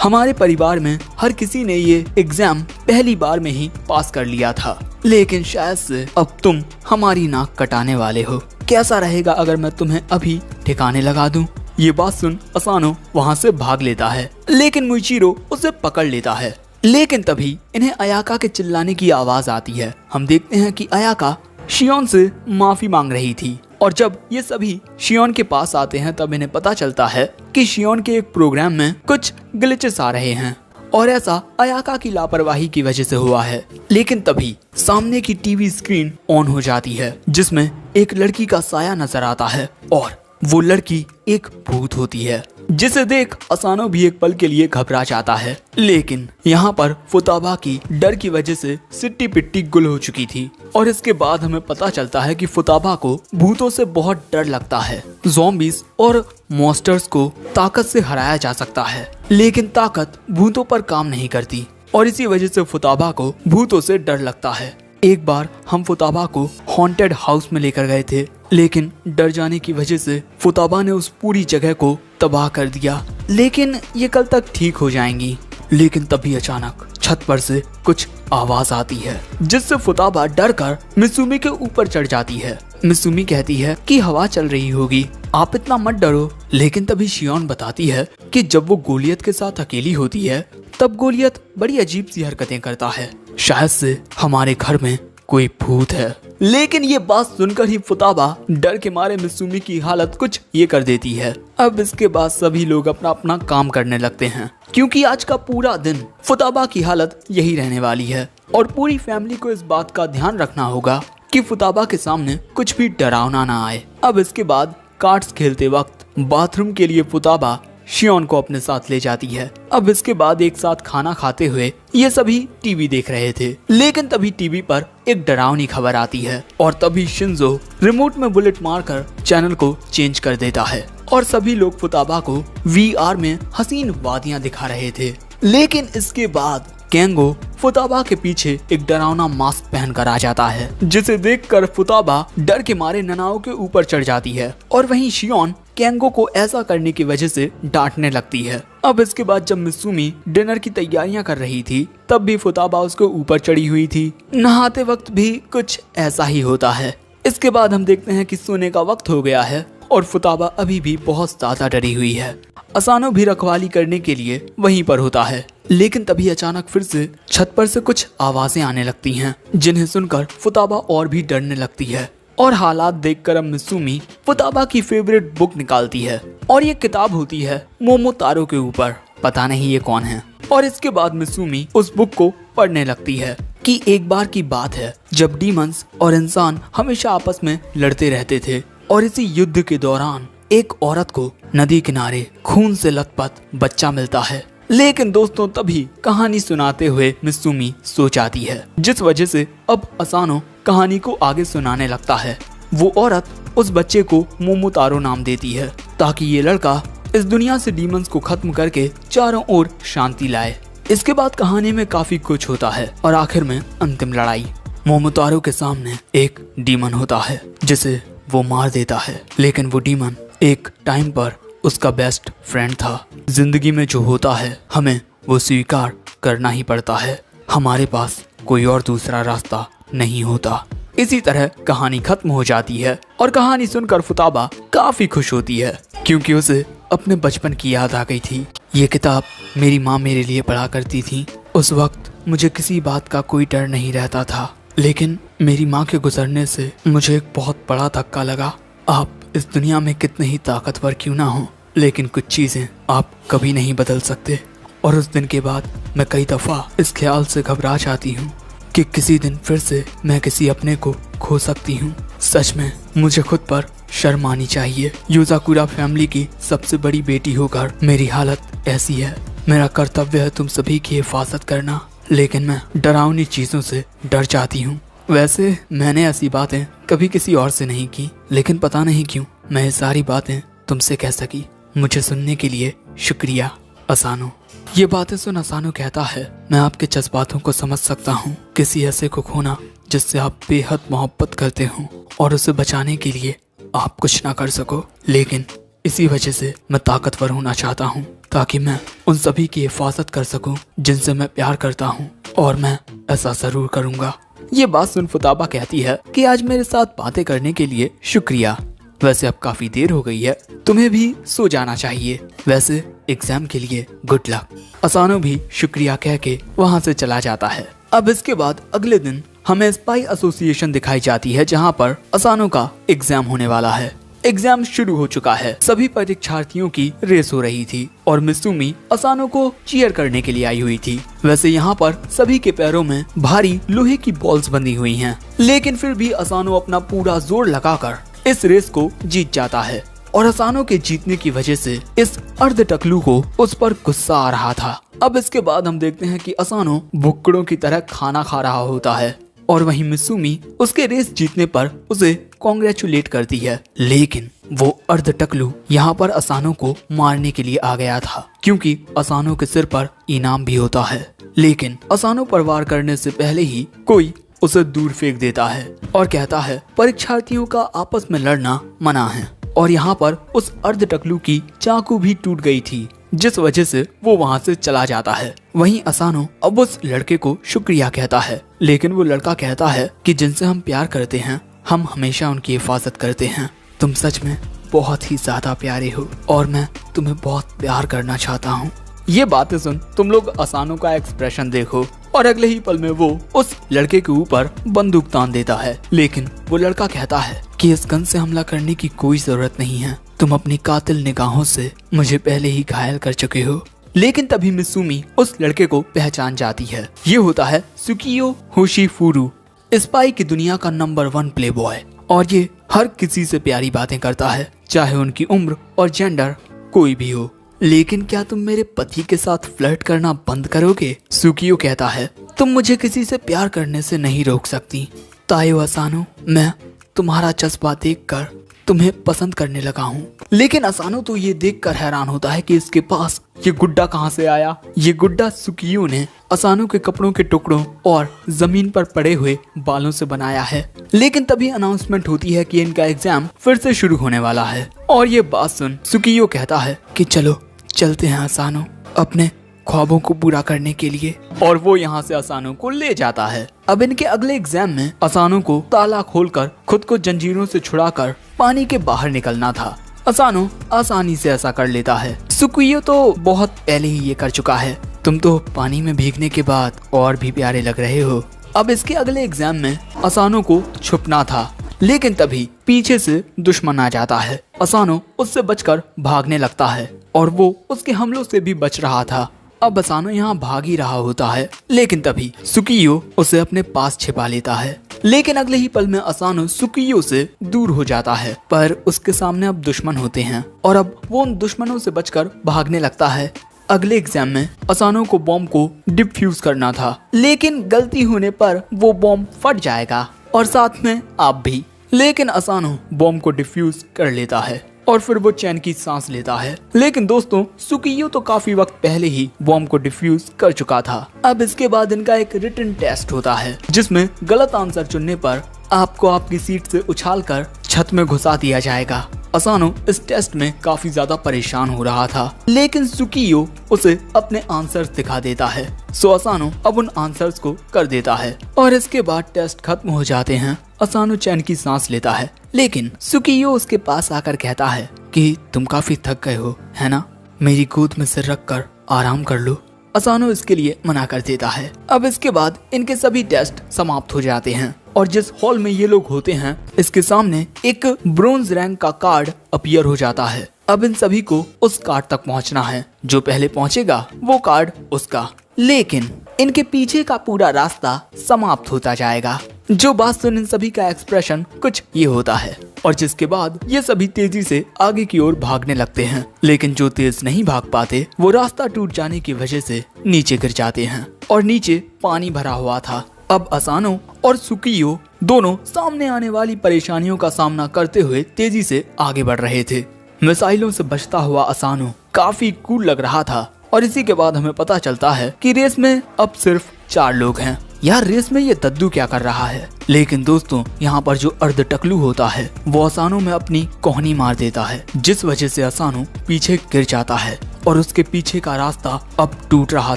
Speaker 1: हमारे परिवार में हर किसी ने ये एग्जाम पहली बार में ही पास कर लिया था, लेकिन शायद से अब तुम हमारी नाक कटाने वाले हो। कैसा रहेगा अगर मैं तुम्हें अभी ठिकाने लगा दूं? ये बात सुन असानो वहाँ से भाग लेता है, लेकिन मुइचीरो उसे पकड़ लेता है। लेकिन तभी इन्हें अयाका के चिल्लाने की आवाज आती है। हम देखते हैं कि अयाका शियोन से माफी मांग रही थी और जब ये सभी शियोन के पास आते हैं तब इन्हें पता चलता है कि शियोन के एक प्रोग्राम में कुछ ग्लिचेस आ रहे हैं और ऐसा अयाका की लापरवाही की वजह से हुआ है। लेकिन तभी सामने की टीवी स्क्रीन ऑन हो जाती है जिसमें एक लड़की का साया नजर आता है और वो लड़की एक भूत होती है, जिसे देख असानो भी एक पल के लिए घबरा जाता है। लेकिन यहाँ पर फुताबा की डर की वजह से सिट्टी पिट्टी गुल हो चुकी थी और इसके बाद हमें पता चलता है कि फुताबा को भूतों से बहुत डर लगता है। ज़ॉम्बीज और मॉन्स्टर्स को ताकत से हराया जा सकता है, लेकिन ताकत भूतों पर काम नहीं करती और इसी वजह से फुताबा को भूतों से डर लगता है। एक बार हम फुताबा को हॉन्टेड हाउस में लेकर गए थे, लेकिन डर जाने की वजह से फुताबा ने उस पूरी जगह को तबाह कर दिया। लेकिन ये कल तक ठीक हो जाएंगी। लेकिन तभी अचानक छत पर से कुछ आवाज आती है जिससे फुताबा डर कर मिसुमी के ऊपर चढ़ जाती है। मिसुमी कहती है कि हवा चल रही होगी, आप इतना मत डरो। लेकिन तभी शियोन बताती है कि जब वो गोलियत के साथ अकेली होती है तब गोलियत बड़ी अजीब सी हरकतें करता है, शायद से हमारे घर में कोई भूत है। लेकिन ये बात सुनकर ही फुताबा डर के मारे मिसुमी की हालत कुछ ये कर देती है। अब इसके बाद सभी लोग अपना अपना काम करने लगते हैं क्योंकि आज का पूरा दिन फुताबा की हालत यही रहने वाली है और पूरी फैमिली को इस बात का ध्यान रखना होगा कि फुताबा के सामने कुछ भी डरावना ना आए। अब इसके बाद कार्ड्स खेलते वक्त बाथरूम के लिए फुताबा शियोन को अपने साथ ले जाती है। अब इसके बाद एक साथ खाना खाते हुए ये सभी टीवी देख रहे थे, लेकिन तभी टीवी पर एक डरावनी खबर आती है और तभी शिंजो रिमोट में बुलेट मारकर चैनल को चेंज कर देता है और सभी लोग फुताबा को VR में हसीन वादियां दिखा रहे थे। लेकिन इसके बाद केंगो फुताबा के पीछे एक डरावना मास्क पहनकर आ जाता है, जिसे देखकर फुताबा डर के मारे ननाओ के ऊपर चढ़ जाती है और वहीं शियोन केंगो को ऐसा करने की वजह से डांटने लगती है। अब इसके बाद जब मिसुमी डिनर की तैयारियां कर रही थी तब भी फुताबा उसके ऊपर चढ़ी हुई थी। नहाते वक्त भी कुछ ऐसा ही होता है। इसके बाद हम देखते हैं कि सोने का वक्त हो गया है और फुताबा अभी भी बहुत ज्यादा डरी हुई है। असानो भी रखवाली करने के लिए वहीं पर होता है, लेकिन तभी अचानक फिर से छत पर से कुछ आवाजें आने लगती हैं जिन्हें सुनकर फुताबा और भी डरने लगती है और हालात देखकर अब मिसुमी फुताबा की फेवरेट बुक निकालती है और ये किताब होती है मोमोतारो के ऊपर। पता नहीं ये कौन है। और इसके बाद मिसुमी उस बुक को पढ़ने लगती है कि एक बार की बात है जब डीमंस और इंसान हमेशा आपस में लड़ते रहते थे और इसी युद्ध के दौरान एक औरत को नदी किनारे खून से लथपथ बच्चा मिलता है। लेकिन दोस्तों तभी कहानी सुनाते हुए मिसुमी सो जाती है, जिस वजह से अब असानो कहानी को आगे सुनाने लगता है। वो औरत उस बच्चे को मोमोतारो नाम देती है ताकि ये लड़का इस दुनिया से डीमंस को खत्म करके चारों ओर शांति लाए। इसके बाद कहानी में काफी कुछ होता है और आखिर में अंतिम लड़ाई। मोमोतारो के सामने एक डीमन होता है जिसे वो मार देता है, लेकिन वो डीमन एक टाइम पर उसका बेस्ट फ्रेंड था। जिंदगी में जो होता है हमें वो स्वीकार करना ही पड़ता है, हमारे पास कोई और दूसरा रास्ता नहीं होता। इसी तरह कहानी खत्म हो जाती है और कहानी सुनकर फुताबा काफी खुश होती है क्योंकि उसे अपने बचपन की याद आ गई थी। ये किताब मेरी माँ मेरे लिए पढ़ा करती थी। उस वक्त मुझे किसी बात का कोई डर नहीं रहता था, लेकिन मेरी माँ के गुजरने से मुझे एक बहुत बड़ा धक्का लगा। आप इस दुनिया में कितने ही ताकतवर क्यों ना हो, लेकिन कुछ चीजें आप कभी नहीं बदल सकते। और उस दिन के बाद मैं कई दफा इस ख्याल से घबरा जाती हूँ कि किसी दिन फिर से मैं किसी अपने को खो सकती हूँ। सच में मुझे खुद पर शर्म आनी चाहिए। यूज़ाकुरा फैमिली की सबसे बड़ी बेटी होकर मेरी हालत ऐसी है। मेरा कर्तव्य है तुम सभी की हिफाजत करना, लेकिन मैं डरावनी चीजों से डर जाती हूँ। वैसे मैंने ऐसी बातें कभी किसी और से नहीं की, लेकिन पता नहीं क्यों मैं ये सारी बातें तुमसे कह सकी। मुझे सुनने के लिए शुक्रिया असानो। ये बातें सुन असानो कहता है, मैं आपके जज्बातों को समझ सकता हूँ। किसी ऐसे को खोना जिससे आप बेहद मोहब्बत करते हो और उसे बचाने के लिए आप कुछ ना कर सको, लेकिन इसी वजह से मैं ताकतवर होना चाहता हूँ ताकि मैं उन सभी की हिफाजत कर सकूँ जिनसे मैं प्यार करता हूँ, और मैं ऐसा जरूर करूँगा। ये बात सुन फुताबा कहती है कि आज मेरे साथ बातें करने के लिए शुक्रिया। वैसे अब काफी देर हो गई है, तुम्हें भी सो जाना चाहिए। वैसे एग्जाम के लिए गुड लक। असानो भी शुक्रिया कह के वहाँ से चला जाता है। अब इसके बाद अगले दिन हमें स्पाई एसोसिएशन दिखाई जाती है जहाँ पर असानो का एग्जाम होने वाला है। एग्जाम शुरू हो चुका है। सभी परीक्षार्थियों की रेस हो रही थी और मित्सुमी असानो को चीयर करने के लिए आई हुई थी। वैसे यहाँ पर सभी के पैरों में भारी लोहे की बॉल्स बंधी हुई हैं, लेकिन फिर भी असानो अपना पूरा जोर लगाकर इस रेस को जीत जाता है। और असानो के जीतने की वजह से इस अर्ध टकलू को उस पर गुस्सा आ रहा था। अब इसके बाद हम देखते हैं कि असानो भुक्कड़ों की तरह खाना खा रहा होता है और वहीं मित्सुमी उसके रेस जीतने पर उसे कॉन्ग्रेचुलेट करती है। लेकिन वो अर्ध टकलू यहाँ पर असानो को मारने के लिए आ गया था, क्योंकि असानो के सिर पर इनाम भी होता है। लेकिन असानो पर वार करने से पहले ही कोई उसे दूर फेंक देता है और कहता है परीक्षार्थियों का आपस में लड़ना मना है। और यहाँ पर उस अर्ध टकलू की चाकू भी टूट गई थी, जिस वजह से वो वहाँ से चला जाता है। वहीं असानो अब उस लड़के को शुक्रिया कहता है, लेकिन वो लड़का कहता है कि जिनसे हम प्यार करते हैं हम हमेशा उनकी हिफाजत करते हैं। तुम सच में बहुत ही ज्यादा प्यारे हो और मैं तुम्हें बहुत प्यार करना चाहता हूँ। ये बातें सुन तुम लोग असानो का एक्सप्रेशन देखो और अगले ही पल में वो उस लड़के के ऊपर बंदूक तान देता है। लेकिन वो लड़का कहता है कि इस गन से हमला करने की कोई जरूरत नहीं है, तुम अपनी कातिल निगाहों से मुझे पहले ही घायल कर चुके हो। लेकिन तभी मित्सुमी उस लड़के को पहचान जाती है। ये होता है सुकियो होशीफुरु, स्पाई की दुनिया का नंबर 1 प्ले बॉय, और ये हर किसी से प्यारी बातें करता है, चाहे उनकी उम्र और जेंडर कोई भी हो। लेकिन क्या तुम मेरे पति के साथ फ्लर्ट करना बंद करोगे? सुकियो कहता है तुम मुझे किसी से प्यार करने से नहीं रोक सकती। तायो असानो, मैं तुम्हारा जज्बा देखकर तुम्हें पसंद करने लगा हूँ। लेकिन असानो तो ये देखकर हैरान होता है कि इसके पास ये गुड्डा कहाँ से आया। ये गुड्डा सुकियो ने असानो के कपड़ों के टुकड़ों और जमीन पर पड़े हुए बालों से बनाया है। लेकिन तभी अनाउंसमेंट होती है कि इनका एग्जाम फिर से शुरू होने वाला है। और ये बात सुन सुकियो कहता है कि चलो चलते हैं असानो अपने ख्वाबों को पूरा करने के लिए, और वो यहाँ से असानो को ले जाता है। अब इनके अगले एग्जाम में असानो को ताला खोलकर खुद को जंजीरों से छुड़ाकर पानी के बाहर निकलना था। असानो आसानी से ऐसा कर लेता है। सुकियो तो बहुत पहले ही ये कर चुका है। तुम तो पानी में भीगने के बाद और भी प्यारे लग रहे हो। अब इसके अगले एग्जाम में असानो को छुपना था, लेकिन तभी पीछे से दुश्मन आ जाता है। असानो उससे बचकर भागने लगता है और वो उसके हमलों से भी बच रहा था। अब असानो यहाँ भाग ही रहा होता है, लेकिन तभी सुकियो उसे अपने पास छिपा लेता है। लेकिन अगले ही पल में असानो सुकियो से दूर हो जाता है, पर उसके सामने अब दुश्मन होते हैं और अब वो उन दुश्मनों से बचकर भागने लगता है। अगले एग्जाम में असानो को बॉम्ब को डिफ्यूज करना था, लेकिन गलती होने पर वो बॉम्ब फट जाएगा और साथ में आप भी। लेकिन असानो बॉम्ब को डिफ्यूज कर लेता है और फिर वो चैन की सांस लेता है। लेकिन दोस्तों सुकियो तो काफी वक्त पहले ही बॉम्ब को डिफ्यूज कर चुका था। अब इसके बाद इनका एक रिटन टेस्ट होता है, जिसमें गलत आंसर चुनने पर आपको आपकी सीट से उछालकर छत में घुसा दिया जाएगा। असानो इस टेस्ट में काफी ज्यादा परेशान हो रहा था, लेकिन सुकियो उसे अपने आंसर्स दिखा देता है। सो असानो अब उन आंसर्स को कर देता है और इसके बाद टेस्ट खत्म हो जाते हैं। असानो चैन की सांस लेता है, लेकिन सुकियो उसके पास आकर कहता है कि तुम काफी थक गए हो, है ना? मेरी गोद में सिर रखकर आराम कर लो। असानो इसके लिए मना कर देता है। अब इसके बाद इनके सभी टेस्ट समाप्त हो जाते हैं और जिस हॉल में ये लोग होते हैं इसके सामने एक ब्रोंज रैंक का कार्ड अपीयर हो जाता है। अब इन सभी को उस कार्ड तक पहुंचना है, जो पहले पहुंचेगा वो कार्ड उसका। लेकिन इनके पीछे का पूरा रास्ता समाप्त होता जाएगा। जो बात सुन इन सभी का एक्सप्रेशन कुछ ये होता है, और जिसके बाद ये सभी तेजी से आगे की ओर भागने लगते हैं। लेकिन जो तेज नहीं भाग पाते वो रास्ता टूट जाने की वजह से नीचे गिर जाते हैं, और नीचे पानी भरा हुआ था। अब असानो और सुकियो दोनों सामने आने वाली परेशानियों का सामना करते हुए तेजी से आगे बढ़ रहे थे। मिसाइलों से बचता हुआ असानो काफी कूल लग रहा था। और इसी के बाद हमें पता चलता है कि रेस में अब सिर्फ 4 लोग हैं। यार रेस में ये दद्दू क्या कर रहा है? लेकिन दोस्तों यहाँ पर जो अर्ध टकलू होता है वो असानो में अपनी कोहनी मार देता है, जिस वजह से असानो पीछे गिर जाता है और उसके पीछे का रास्ता अब टूट रहा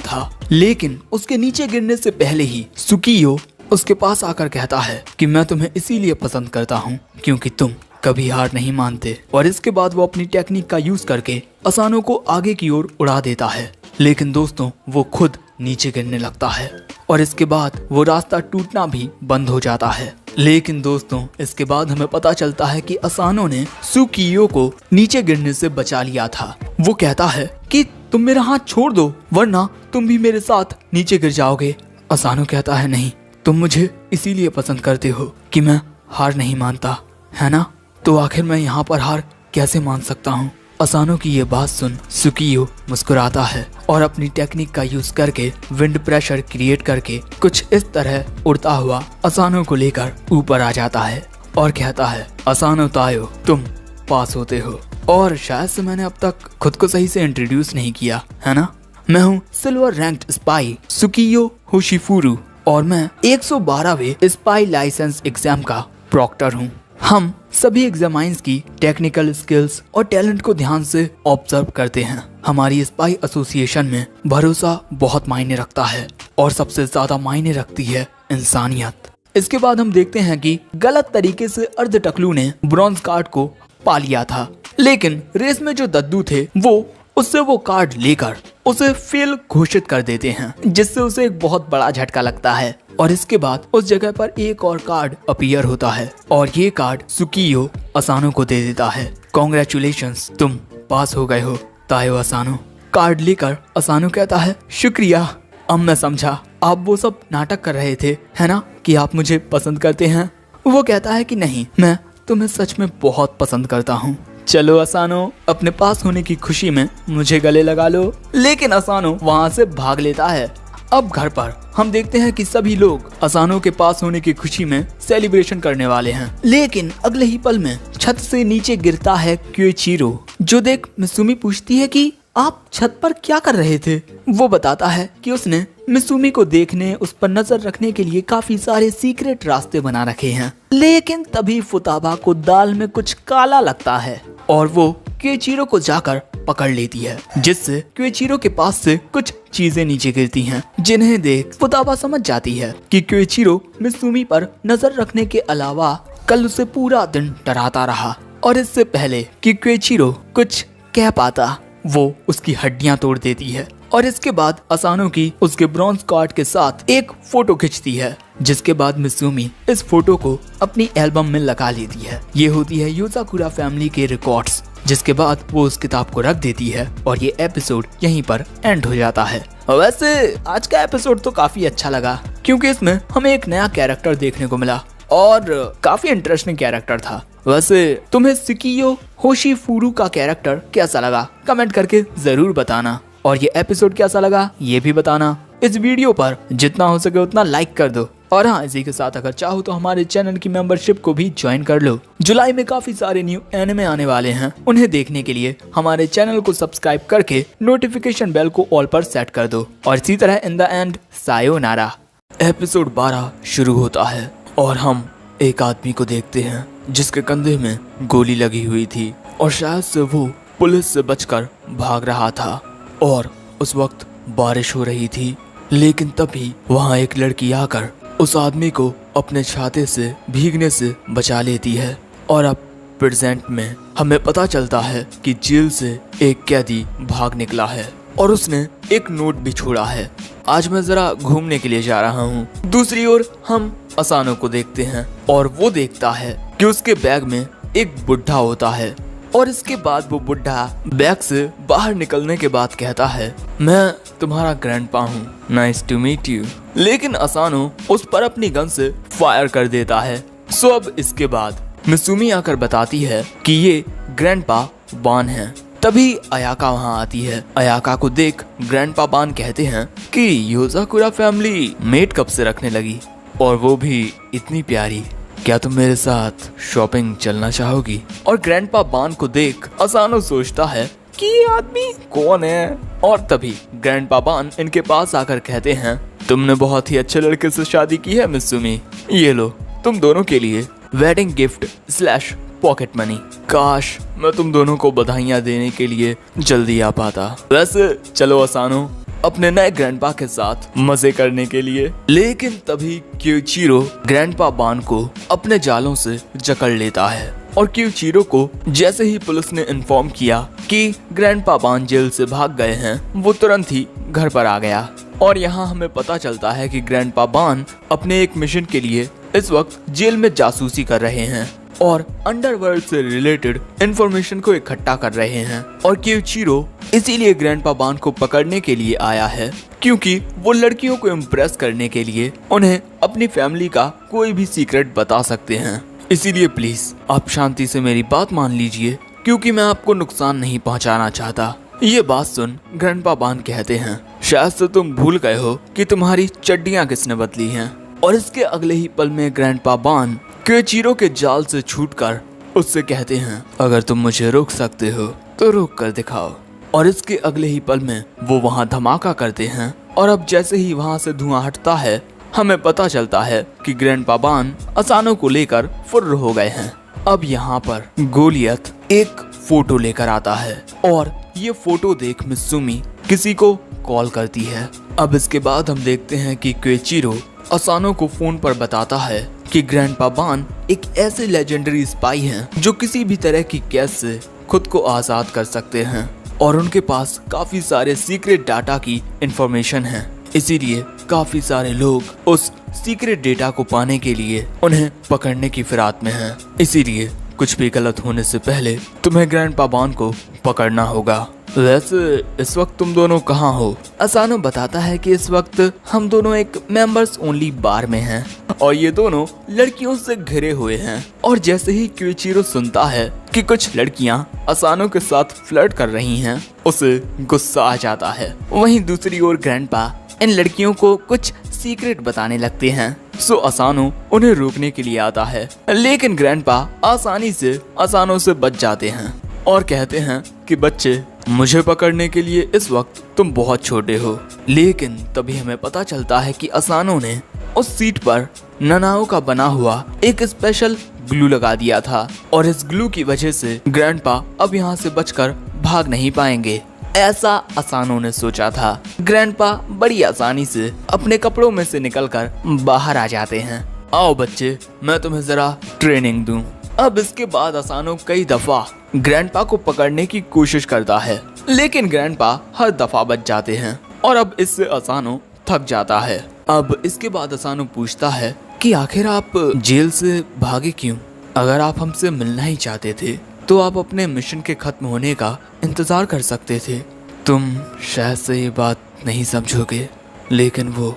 Speaker 1: था। लेकिन उसके नीचे गिरने से पहले ही सुकियो उसके पास आकर कहता है कि मैं तुम्हें इसीलिए पसंद करता हूँ क्योंकि तुम कभी हार नहीं मानते। और इसके बाद वो अपनी टेक्निक का यूज करके असानो को आगे की ओर उड़ा देता है। लेकिन दोस्तों वो खुद नीचे गिरने लगता है और इसके बाद वो रास्ता टूटना भी बंद हो जाता है। लेकिन दोस्तों इसके बाद हमें पता चलता है कि असानो ने सुकियो को नीचे गिरने से बचा लिया था। वो कहता है कि तुम मेरा हाथ छोड़ दो वरना तुम भी मेरे साथ नीचे गिर जाओगे। असानो कहता है नहीं, तुम मुझे इसीलिए पसंद करते हो कि मैं हार नहीं मानता, है ना? तो आखिर मैं यहाँ पर हार कैसे मान सकता हूँ? असानो की ये बात सुन सुकियो मुस्कुराता है और अपनी टेक्निक का यूज करके विंड प्रेशर क्रिएट करके कुछ इस तरह उड़ता हुआ असानो को लेकर ऊपर आ जाता है और कहता है असानो तायो तुम पास होते हो। और शायद से मैंने अब तक खुद को सही से इंट्रोड्यूस नहीं किया, है ना? मैं हूँ सिल्वर रैंक्ड स्पाई सुकियो होशिफुरु और मैं 112वें स्पाई लाइसेंस एग्जाम का प्रॉक्टर हूँ। हम सभी एग्जामाइंस की टेक्निकल स्किल्स और टैलेंट को ध्यान से ऑब्जर्व करते हैं। हमारी स्पाई एसोसिएशन में भरोसा बहुत मायने रखता है और सबसे ज्यादा मायने रखती है इंसानियत। इसके बाद हम देखते हैं कि गलत तरीके से अर्ध टकलू ने ब्रॉन्ज कार्ड को पा लिया था, लेकिन रेस में जो दद्दू थे वो उससे वो कार्ड लेकर उसे फेल घोषित कर देते हैं, जिससे उसे एक बहुत बड़ा झटका लगता है। और इसके बाद उस जगह पर एक और कार्ड अपीयर होता है और ये कार्ड सुकियो असानो को दे देता है। कॉन्ग्रेचुलेशंस, तुम पास हो गए हो तायो असानो। कार्ड लेकर असानो कहता है शुक्रिया, अब मैं समझा आप वो सब नाटक कर रहे थे, है ना, कि आप मुझे पसंद करते हैं। वो कहता है कि नहीं, मैं तुम्हें सच में बहुत पसंद करता हूँ। चलो असानो, अपने पास होने की खुशी में मुझे गले लगा लो। लेकिन असानो वहाँ से भाग लेता है। अब घर पर हम देखते हैं कि सभी लोग असानो के पास होने की खुशी में सेलिब्रेशन करने वाले हैं। लेकिन अगले ही पल में छत से नीचे गिरता है क्योइचिरो, जो देख मिसुमी पूछती है कि आप छत पर क्या कर रहे थे? वो बताता है कि उसने मिसुमी को देखने, उस पर नजर रखने के लिए काफी सारे सीक्रेट रास्ते बना रखे हैं। लेकिन तभी फुताबा को दाल में कुछ काला लगता है और वो क्योइचिरो को जाकर पकड़ लेती है, जिससे क्योइचिरो के पास से कुछ चीजें नीचे गिरती हैं, जिन्हें देख फुताबा समझ जाती है कि क्योइचिरो मिसुमी पर नजर रखने के अलावा कल उसे पूरा दिन डराता रहा। और इससे पहले कि क्योइचिरो कुछ कह पाता वो उसकी हड्डियां तोड़ देती है। और इसके बाद असानो की उसके ब्रॉन्ज कार्ड के साथ एक फोटो खिंचती है, जिसके बाद मिसुमी इस फोटो को अपनी एल्बम में लगा लेती है। ये होती है योजाकुरा फैमिली के रिकॉर्ड्स, जिसके बाद वो उस किताब को रख देती है और ये एपिसोड यहीं पर एंड हो जाता है। वैसे आज का एपिसोड तो काफी अच्छा लगा क्योंकि इसमें हमें एक नया कैरेक्टर देखने को मिला और काफी इंटरेस्टिंग कैरेक्टर था। वैसे तुम्हें सुकियो होशिफुरु का कैरेक्टर कैसा लगा कमेंट करके जरूर बताना, और ये एपिसोड कैसा लगा ये भी बताना। इस वीडियो पर जितना हो सके उतना लाइक कर दो, और हाँ इसी के साथ अगर चाहो तो हमारे चैनल की मेंबरशिप को भी ज्वाइन कर लो। जुलाई में काफी सारे न्यू एनिमे आने वाले हैं, उन्हें देखने के लिए हमारे चैनल को सब्सक्राइब करके नोटिफिकेशन बेल को ऑल पर सेट कर दो। और इसी तरह in the end sayonara. Episode 12 शुरू होता है और हम एक आदमी को देखते हैं जिसके कंधे में गोली लगी हुई थी और शायद से वो पुलिस से बचकर भाग रहा था। और उस वक्त बारिश हो रही थी, लेकिन तभी वहाँ एक लड़की आकर उस आदमी को अपने छाते से भीगने से बचा लेती है। और अब प्रेजेंट में हमें पता चलता है कि जेल से एक कैदी भाग निकला है और उसने एक नोट भी छोड़ा है, आज मैं जरा घूमने के लिए जा रहा हूँ। दूसरी ओर हम असानो को देखते हैं और वो देखता है कि उसके बैग में एक बुढ़ा होता है और इसके बाद वो बुढ़ा बैग से बाहर निकलने के बाद कहता है, मैं तुम्हारा ग्रैंडपा हूँ, नाइस टू मीट यू। लेकिन असानो उस पर अपनी गन से फायर कर देता है। सो अब इसके बाद मिसुमी आकर बताती है कि ये ग्रैंडपा बान है। तभी अयाका वहाँ आती है। अयाका को देख ग्रैंडपा बान कहते हैं कि योजाकुरा फैमिली मेड कब से रखने लगी, और वो भी इतनी प्यारी। क्या तुम मेरे साथ शॉपिंग चलना चाहोगी? और ग्रैंडपा बान को देख असानो सोचता है कि ये आदमी कौन है। और तभी ग्रैंडपा बान इनके पास आकर कहते हैं, तुमने बहुत ही अच्छे लड़के से शादी की है मिसुमी, ये लो तुम दोनों के लिए वेडिंग गिफ्ट / पॉकेट मनी। काश मैं तुम दोनों को बधाइयाँ देने के लिए जल्दी आ पाता। वैसे चलो असानो अपने नए ग्रैंडपा के साथ मजे करने के लिए। लेकिन तभी क्यूचिरो ग्रैंडपा बान को अपने जालों से जकड़ लेता है। और क्यूचिरो को जैसे ही पुलिस ने इन्फॉर्म किया कि ग्रैंडपा बान जेल से भाग गए हैं, वो तुरंत ही घर पर आ गया। और यहाँ हमें पता चलता है कि ग्रैंडपा बान अपने एक मिशन के लिए इस वक्त जेल में जासूसी कर रहे हैं और अंडरवर्ल्ड से रिलेटेड इंफॉर्मेशन को इकट्ठा कर रहे हैं। और क्यूचिरो इसीलिए ग्रैंडपा बान को पकड़ने के लिए आया है, क्योंकि वो लड़कियों को इम्प्रेस करने के लिए उन्हें अपनी फैमिली का कोई भी सीक्रेट बता सकते हैं। इसीलिए प्लीज आप शांति से मेरी बात मान लीजिए, क्योंकि मैं आपको नुकसान नहीं पहुंचाना चाहता। ये बात सुन ग्रैंडपा बान कहते हैं, शायद से तुम भूल गए हो कि तुम्हारी चड्डियां किसने बदली हैं। और इसके अगले ही पल में ग्रैंडपा बान क्यूचिरो के जाल से छूटकर उससे कहते हैं, अगर तुम मुझे रोक सकते हो तो रोक कर दिखाओ। और इसके अगले ही पल में वो वहाँ धमाका करते हैं। और अब जैसे ही वहाँ से धुआं हटता है, हमें पता चलता है कि ग्रैंडपा बान असानो को लेकर फुर्र हो गए हैं। अब यहाँ पर गोलियत एक फोटो लेकर आता है और ये फोटो देख मिसुमी किसी को कॉल करती है। अब इसके बाद हम देखते हैं कि क्यूचिरो असानो को फोन पर बताता है कि ग्रैंडपा बान एक ऐसे लेजेंडरी स्पाई हैं जो किसी भी तरह की कैद से खुद को आजाद कर सकते हैं। और उनके पास काफी सारे सीक्रेट डाटा की इंफॉर्मेशन है। इसीलिए काफी सारे लोग उस सीक्रेट डेटा को पाने के लिए उन्हें पकड़ने की फिराक में हैं। इसीलिए कुछ भी गलत होने से पहले तुम्हें ग्रैंडपा बान को पकड़ना होगा। वैसे इस वक्त तुम दोनों कहाँ हो? असानो बताता है कि इस वक्त हम दोनों एक मेंबर्स ओनली बार में हैं और ये दोनों लड़कियों से घिरे हुए हैं। और जैसे ही क्यूचिरो सुनता है कि कुछ लड़कियां असानो के साथ फ्लर्ट कर रही हैं, उसे गुस्सा आ जाता है। वहीं दूसरी ओर ग्रैंडपा इन लड़कियों को कुछ सीक्रेट बताने लगते हैं। सो असानो उन्हें रोकने के लिए आता है, लेकिन ग्रैंडपा आसानी से असानो से बच जाते हैं और कहते हैं कि बच्चे, मुझे पकड़ने के लिए इस वक्त तुम बहुत छोटे हो। लेकिन तभी हमें पता चलता है कि असानो ने उस सीट पर ननाओ का बना हुआ एक स्पेशल ग्लू लगा दिया था और इस ग्लू की वजह से ग्रैंडपा अब यहाँ से बचकर भाग नहीं पाएंगे, ऐसा असानो ने सोचा था। ग्रैंडपा बड़ी आसानी से अपने कपड़ों में से निकलकर बाहर आ जाते हैं। आओ बच्चे, मैं तुम्हें जरा ट्रेनिंग दूं। अब इसके बाद असानो कई दफा ग्रैंडपा को पकड़ने की कोशिश करता है, लेकिन ग्रैंडपा हर दफा बच जाते हैं और अब इससे असानो थक जाता है। अब इसके बाद असानो पूछता है कि आखिर आप जेल से भागे क्यों? अगर आप हमसे मिलना ही चाहते थे तो आप अपने मिशन के खत्म होने का इंतजार कर सकते थे। तुम शायद से ये बात नहीं समझोगे, लेकिन वो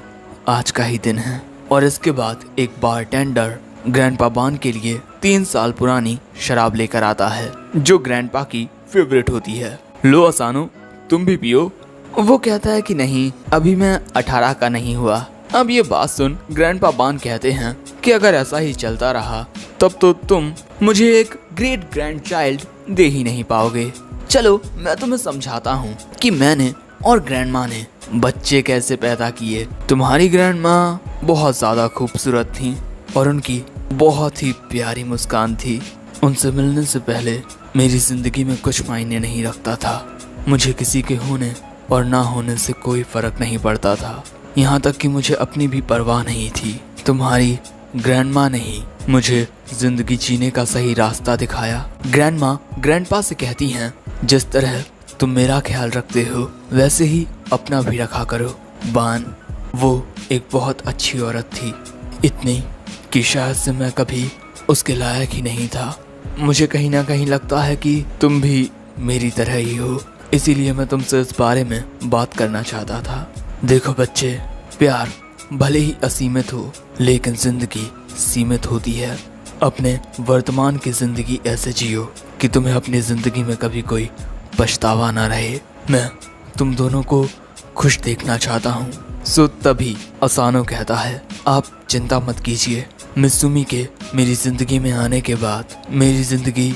Speaker 1: आज का ही दिन है। और इसके बाद एक बारटेंडर ग्रैंडपा बान के लिए 3 साल पुरानी शराब लेकर आता है, जो ग्रैंडपा की फेवरेट होती है। लो असानो, तुम भी पियो। वो कहता है कि नहीं, अभी मैं 18 का नहीं हुआ। अब ये बात सुन ग्रैंडपा बान कहते हैं कि अगर ऐसा ही चलता रहा तब तो तुम मुझे एक ग्रेट ग्रैंड चाइल्ड दे ही नहीं पाओगे। चलो मैं तुम्हें समझाता हूँ कि मैंने और ग्रैंड माँ ने बच्चे कैसे पैदा किए। तुम्हारी ग्रैंड माँ बहुत ज्यादा खूबसूरत थी और उनकी बहुत ही प्यारी मुस्कान थी। उनसे मिलने से पहले मेरी जिंदगी में कुछ मायने नहीं रखता था। मुझे किसी के होने और ना होने से कोई फर्क नहीं पड़ता था, यहाँ तक कि मुझे अपनी भी परवाह नहीं थी। तुम्हारी ग्रैंडमा ने ही मुझे जिंदगी जीने का सही रास्ता दिखाया। ग्रैंडमा ग्रैंडपा से कहती हैं, जिस तरह तुम मेरा ख्याल रखते हो वैसे ही अपना भी रखा करो। बान वो एक बहुत अच्छी औरत थी, इतनी कि शायद से मैं कभी उसके लायक ही नहीं था। मुझे कहीं ना कहीं लगता है कि तुम भी मेरी तरह ही हो, इसीलिए मैं तुमसे इस बारे में बात करना चाहता था। देखो बच्चे, प्यार भले ही असीमित हो लेकिन जिंदगी सीमित होती है। अपने वर्तमान की जिंदगी ऐसे जियो कि तुम्हें अपनी जिंदगी में कभी कोई पछतावा ना रहे। मैं तुम दोनों को खुश देखना चाहता हूँ। सो तभी असानो कहता है, आप चिंता मत कीजिए, मित्सुमी के मेरी जिंदगी में आने के बाद मेरी जिंदगी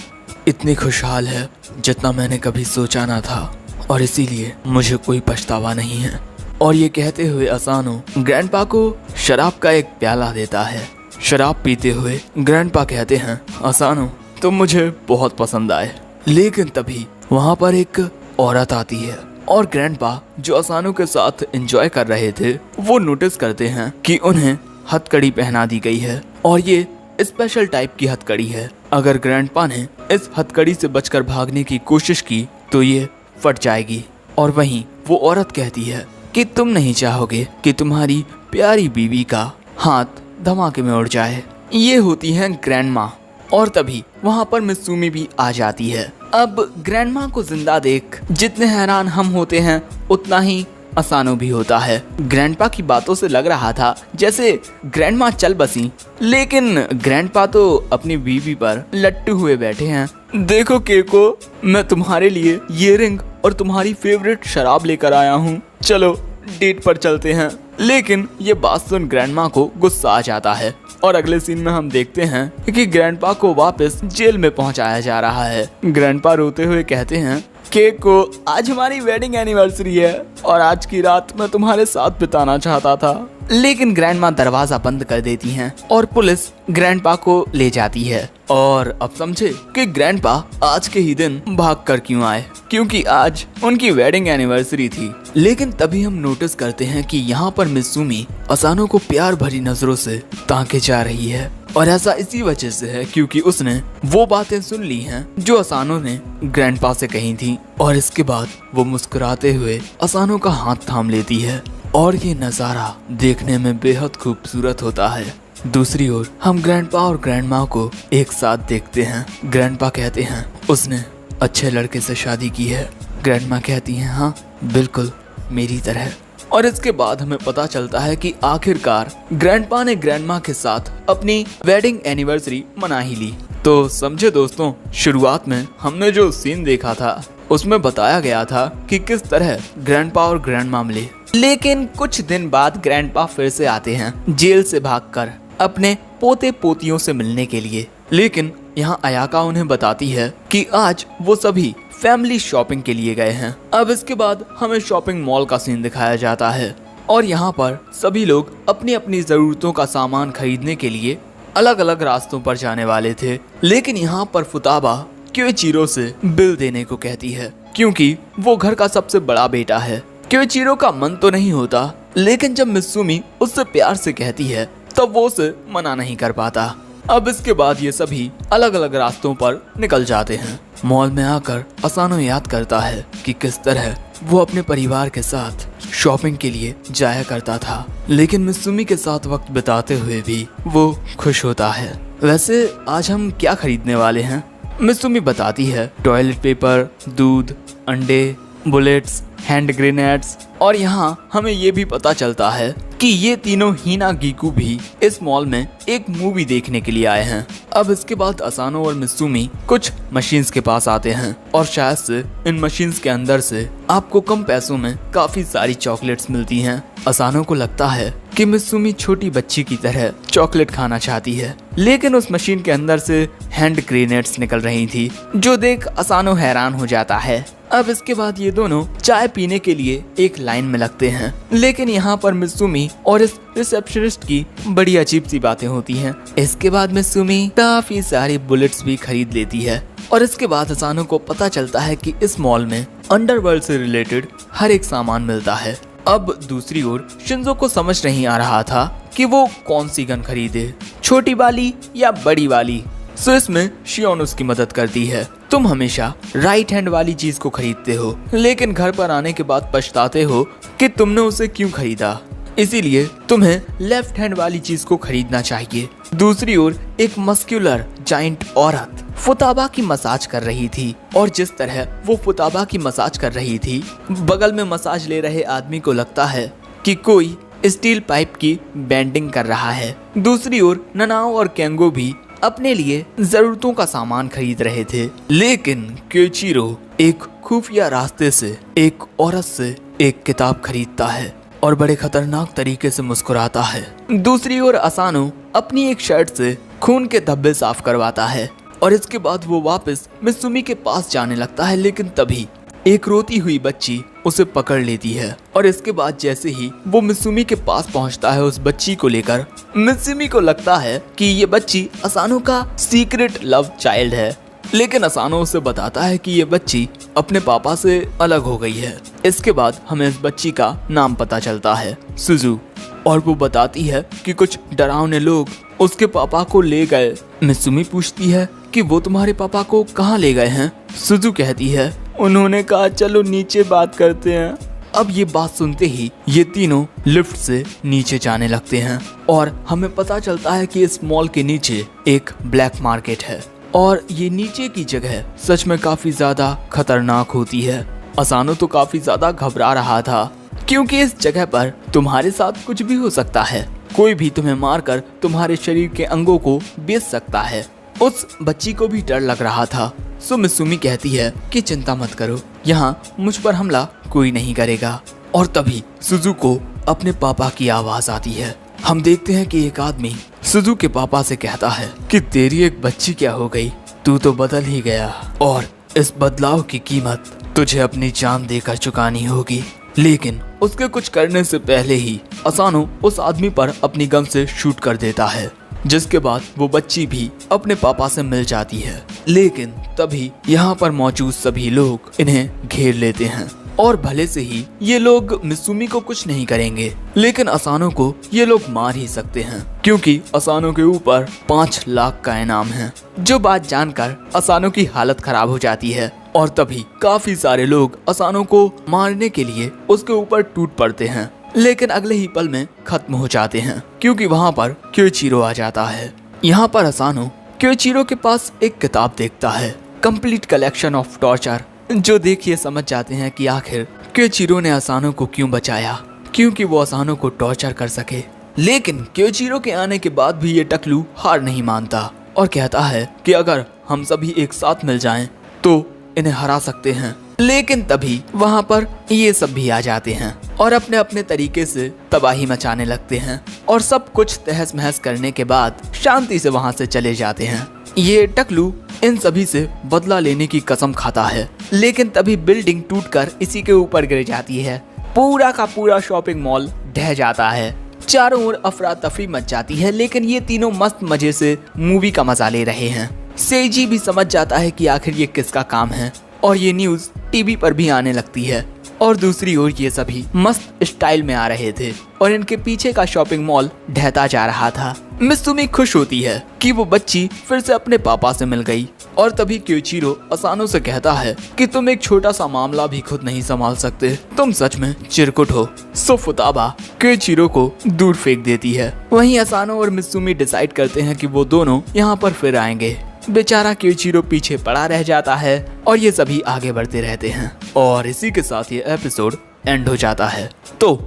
Speaker 1: इतनी खुशहाल है जितना मैंने कभी सोचा ना था, और इसीलिए मुझे कोई पछतावा नहीं है। और ये कहते हुए असानो ग्रैंडपा को शराब का एक प्याला देता है। शराब पीते हुए ग्रैंडपा कहते हैं, असानो तुम मुझे बहुत पसंद आए। लेकिन तभी वहाँ पर एक औरत आती है और ग्रैंडपा जो असानो के साथ एंजॉय कर रहे थे वो नोटिस करते हैं कि उन्हें हथकड़ी पहना दी गई है और ये स्पेशल टाइप की हथकड़ी है। अगर ग्रैंडपा ने इस हथकड़ी से बचकर भागने की कोशिश की तो ये फट जाएगी। और वहीं वो औरत कहती है कि तुम नहीं चाहोगे कि तुम्हारी प्यारी बीवी का हाथ धमाके में उड़ जाए। ये होती हैं ग्रैंडमा। और तभी वहाँ पर मित्सुमी भी आ जाती है। अब ग्रैंडमा को जिंदा देख जितने हैरान हम होते हैं उतना ही असानो भी होता है। ग्रैंडपा की बातों से लग रहा था जैसे ग्रैंडमा चल बसी, लेकिन ग्रैंडपा तो अपनी बीवी पर लट्टू हुए बैठे हैं। देखो केको, मैं तुम्हारे लिए ये रिंग और तुम्हारी फेवरेट शराब लेकर आया हूँ, चलो डेट पर चलते हैं। लेकिन ये बात सुन ग्रैंडमा को गुस्सा आ जाता है और अगले सीन में हम देखते हैं कि ग्रैंडपा को वापस जेल में पहुंचाया जा रहा है। ग्रैंडपा रोते हुए कहते हैं, केको आज हमारी वेडिंग एनिवर्सरी है और आज की रात मैं तुम्हारे साथ बिताना चाहता था। लेकिन ग्रैंडमा दरवाजा बंद कर देती हैं और पुलिस ग्रैंडपा को ले जाती है। और अब समझे कि ग्रैंडपा आज के ही दिन भागकर क्यों आए, क्योंकि आज उनकी वेडिंग एनिवर्सरी थी। लेकिन तभी हम नोटिस करते हैं कि यहाँ पर मित्सुमी असानो को प्यार भरी नजरों से ताके जा रही है। और ऐसा इसी वजह से है क्योंकि उसने वो बातें सुन ली हैं जो असानो ने ग्रैंडपा से कही थी। और इसके बाद वो मुस्कुराते हुए असानो का हाथ थाम लेती है और ये नज़ारा देखने में बेहद खूबसूरत होता है। दूसरी ओर हम ग्रैंडपा और ग्रैंडमा को एक साथ देखते हैं। ग्रैंडपा कहते हैं, उसने अच्छे लड़के से शादी की है। ग्रैंडमा कहती हैं, हाँ बिल्कुल मेरी तरह। और इसके बाद हमें पता चलता है कि आखिरकार ग्रैंडपा ने ग्रैंडमा के साथ अपनी वेडिंग एनिवर्सरी मना ही ली। तो समझे दोस्तों, शुरुआत में हमने जो सीन देखा था उसमें बताया गया था कि किस तरह ग्रैंडपा और ग्रैंडमा मिले। लेकिन कुछ दिन बाद ग्रैंडपा फिर से आते हैं जेल से भागकर अपने पोते पोतियों से मिलने के लिए। लेकिन यहाँ अयाका उन्हें बताती है कि आज वो सभी फैमिली शॉपिंग के लिए गए हैं। अब इसके बाद हमें शॉपिंग मॉल का सीन दिखाया जाता है और यहाँ पर सभी लोग अपनी अपनी जरूरतों का सामान खरीदने के लिए अलग अलग रास्तों पर जाने वाले थे। लेकिन यहाँ पर फुताबा क्योइचिरो से बिल देने को कहती है क्योंकि वो घर का सबसे बड़ा बेटा है। क्योइचिरो का मन तो नहीं होता, लेकिन जब मित्सुमी उससे प्यार से कहती है तब वो उसे मना नहीं कर पाता। अब इसके बाद ये सभी अलग अलग रास्तों पर निकल जाते हैं। मॉल में आकर असानो याद करता है कि किस तरह वो अपने परिवार के साथ शॉपिंग के लिए जाया करता था, लेकिन मित्सुमी के साथ वक्त बिताते हुए भी वो खुश होता है। वैसे आज हम क्या खरीदने वाले हैं? मित्सुमी बताती है, टॉयलेट पेपर, दूध, अंडे, बुलेट्स, हैंड ग्रेनेड्स। और यहाँ हमें ये भी पता चलता है कि ये तीनों हीना गीकू भी इस मॉल में एक मूवी देखने के लिए आए हैं। अब इसके बाद असानो और मित्सुमी कुछ मशीन्स के पास आते हैं और शायद से इन मशीन्स के अंदर से आपको कम पैसों में काफी सारी चॉकलेट्स मिलती हैं। असानो को लगता है कि मित्सुमी छोटी बच्ची की तरह चॉकलेट खाना चाहती है, लेकिन उस मशीन के अंदर से हैंड ग्रेनेड्स निकल रही थी, जो देख असानो हैरान हो जाता है। अब इसके बाद ये दोनों चाय पीने के लिए एक लाइन में लगते हैं, लेकिन यहाँ पर मित्सुमी और इस रिसेप्शनिस्ट की बड़ी अजीब सी बातें होती हैं। इसके बाद मित्सुमी काफी सारी बुलेट्स भी खरीद लेती है और इसके बाद असानो को पता चलता है कि इस मॉल में अंडरवर्ल्ड से रिलेटेड हर एक सामान मिलता है। अब दूसरी ओर शिंजो को समझ नहीं आ रहा था कि वो कौन सी गन खरीदे, छोटी वाली या बड़ी वाली। सो इसमें शियोन उसकी मदद करती है। तुम हमेशा राइट हैंड वाली चीज को खरीदते हो, लेकिन घर पर आने के बाद पछताते हो कि तुमने उसे क्यों खरीदा, इसीलिए तुम्हें लेफ्ट हैंड वाली चीज को खरीदना चाहिए। दूसरी ओर एक मस्कुलर जाइंट औरत फुताबा की मसाज कर रही थी और जिस तरह वो फुताबा की मसाज कर रही थी, बगल में मसाज ले रहे आदमी को लगता है कि कोई स्टील पाइप की बेंडिंग कर रहा है। दूसरी ओर ननाओ और केंगो भी अपने लिए जरूरतों का सामान खरीद रहे थे, लेकिन क्योइचिरो एक खुफिया रास्ते से एक औरत से एक किताब खरीदता है और बड़े खतरनाक तरीके से मुस्कुराता है। दूसरी ओर असानो अपनी एक शर्ट से खून के धब्बे साफ करवाता है और इसके बाद वो वापस मित्सुमी के पास जाने लगता है, लेकिन तभी एक रोती हुई बच्ची उसे पकड़ लेती है और इसके बाद जैसे ही वो मित्सुमी के पास पहुंचता है उस बच्ची को लेकर, मित्सुमी को लगता है कि ये बच्ची असानो का सीक्रेट लव चाइल्ड है, लेकिन असानो उसे बताता है कि ये बच्ची अपने पापा से अलग हो गई है। इसके बाद हमें इस बच्ची का नाम पता चलता है, सुजू, और वो बताती है कि कुछ डरावने लोग उसके पापा को ले गए। मित्सुमी पूछती है कि वो तुम्हारे पापा को कहाँ ले गए हैं। सुजू कहती है उन्होंने कहा चलो नीचे बात करते हैं। अब ये बात सुनते ही ये तीनों लिफ्ट से नीचे जाने लगते हैं और हमें पता चलता है कि इस मॉल के नीचे एक ब्लैक मार्केट है और ये नीचे की जगह सच में काफी ज्यादा खतरनाक होती है। असानो तो काफी ज्यादा घबरा रहा था क्योंकि इस जगह पर तुम्हारे साथ कुछ भी हो सकता है, कोई भी तुम्हें मारकर तुम्हारे शरीर के अंगों को बेच सकता है। उस बच्ची को भी डर लग रहा था। सो मित्सुमी कहती है कि चिंता मत करो, यहाँ मुझ पर हमला कोई नहीं करेगा। और तभी सुजू को अपने पापा की आवाज आती है। हम देखते हैं कि एक आदमी सुजू के पापा से कहता है कि तेरी एक बच्ची क्या हो गई, तू तो बदल ही गया और इस बदलाव की कीमत तुझे अपनी जान देकर चुकानी होगी। लेकिन उसके कुछ करने से पहले ही असानो उस आदमी पर अपनी गन से शूट कर देता है, जिसके बाद वो बच्ची भी अपने पापा से मिल जाती है। लेकिन तभी यहाँ पर मौजूद सभी लोग इन्हें घेर लेते हैं और भले से ही ये लोग मित्सुमी को कुछ नहीं करेंगे, लेकिन असानो को ये लोग मार ही सकते हैं क्योंकि असानो के ऊपर 5 लाख का इनाम है। जो बात जानकर असानो की हालत खराब हो जाती है और तभी काफी सारे लोग असानो को मारने के लिए उसके ऊपर टूट पड़ते हैं, लेकिन अगले ही पल में खत्म हो जाते हैं क्योंकि वहाँ पर क्योइचिरो आ जाता है। यहाँ पर असानो क्योइचिरो के पास एक किताब देखता है, कंप्लीट कलेक्शन ऑफ टॉर्चर, जो देखिए समझ जाते हैं कि आखिर क्योइचिरो ने असानो को क्यों बचाया, क्योंकि वो असानो को टॉर्चर कर सके। लेकिन क्योइचिरो के आने के बाद भी ये टकलू हार नहीं मानता और कहता है कि अगर हम सभी एक साथ मिल जाएं तो इन्हें हरा सकते हैं। लेकिन तभी वहाँ पर ये सब भी आ जाते हैं और अपने अपने तरीके से तबाही मचाने लगते हैं और सब कुछ तहस महस करने के बाद शांति से वहाँ से चले जाते हैं। ये टकलू इन सभी से बदला लेने की कसम खाता है, लेकिन तभी बिल्डिंग टूटकर इसी के ऊपर गिर जाती है। पूरा का पूरा शॉपिंग मॉल ढह जाता है, चारों ओर अफरा तफरी मच जाती है, लेकिन ये तीनों मस्त मजे से मूवी का मजा ले रहे हैं। सेजी भी समझ जाता है कि आखिर ये किसका काम है और ये न्यूज टीवी पर भी आने लगती है और दूसरी ओर ये सभी मस्त स्टाइल में आ रहे थे और इनके पीछे का शॉपिंग मॉल ढहता जा रहा था। मित्सुमी खुश होती है कि वो बच्ची फिर से अपने पापा से मिल गई और तभी क्योइचिरो असानो से कहता है कि तुम एक छोटा सा मामला भी खुद नहीं संभाल सकते, तुम सच में चिरकुट हो। सो फुताबा क्योइचिरो को दूर फेंक देती है। वहीं असानो और मित्सुमी डिसाइड करते हैं कि वो दोनों यहाँ पर फिर आएंगे। बेचारा क्योइचिरो पीछे पड़ा रह जाता है और ये सभी आगे बढ़ते रहते हैं और इसी के साथ ये एपिसोड एंड हो जाता है। तो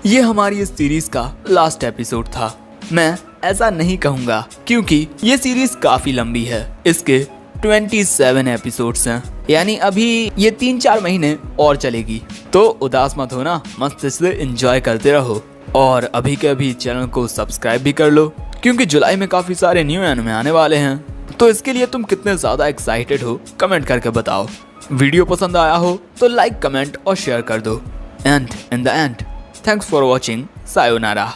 Speaker 1: ये हमारी इस सीरीज का लास्ट एपिसोड था। मैं ऐसा नहीं कहूँगा क्योंकि ये सीरीज काफी लंबी है, इसके 27 एपिसोड्स हैं, यानी अभी ये 3-4 महीने और चलेगी। तो उदास मत होना, मस्त से एंजॉय करते रहो और अभी के अभी चैनल को सब्सक्राइब भी कर लो क्योंकि जुलाई में काफी सारे न्यू एनिमे आने वाले हैं। तो इसके लिए तुम कितने ज्यादा एक्साइटेड हो कमेंट करके बताओ। वीडियो पसंद आया हो तो लाइक, कमेंट और शेयर कर दो। And in the end, thanks for watching. Sayonara.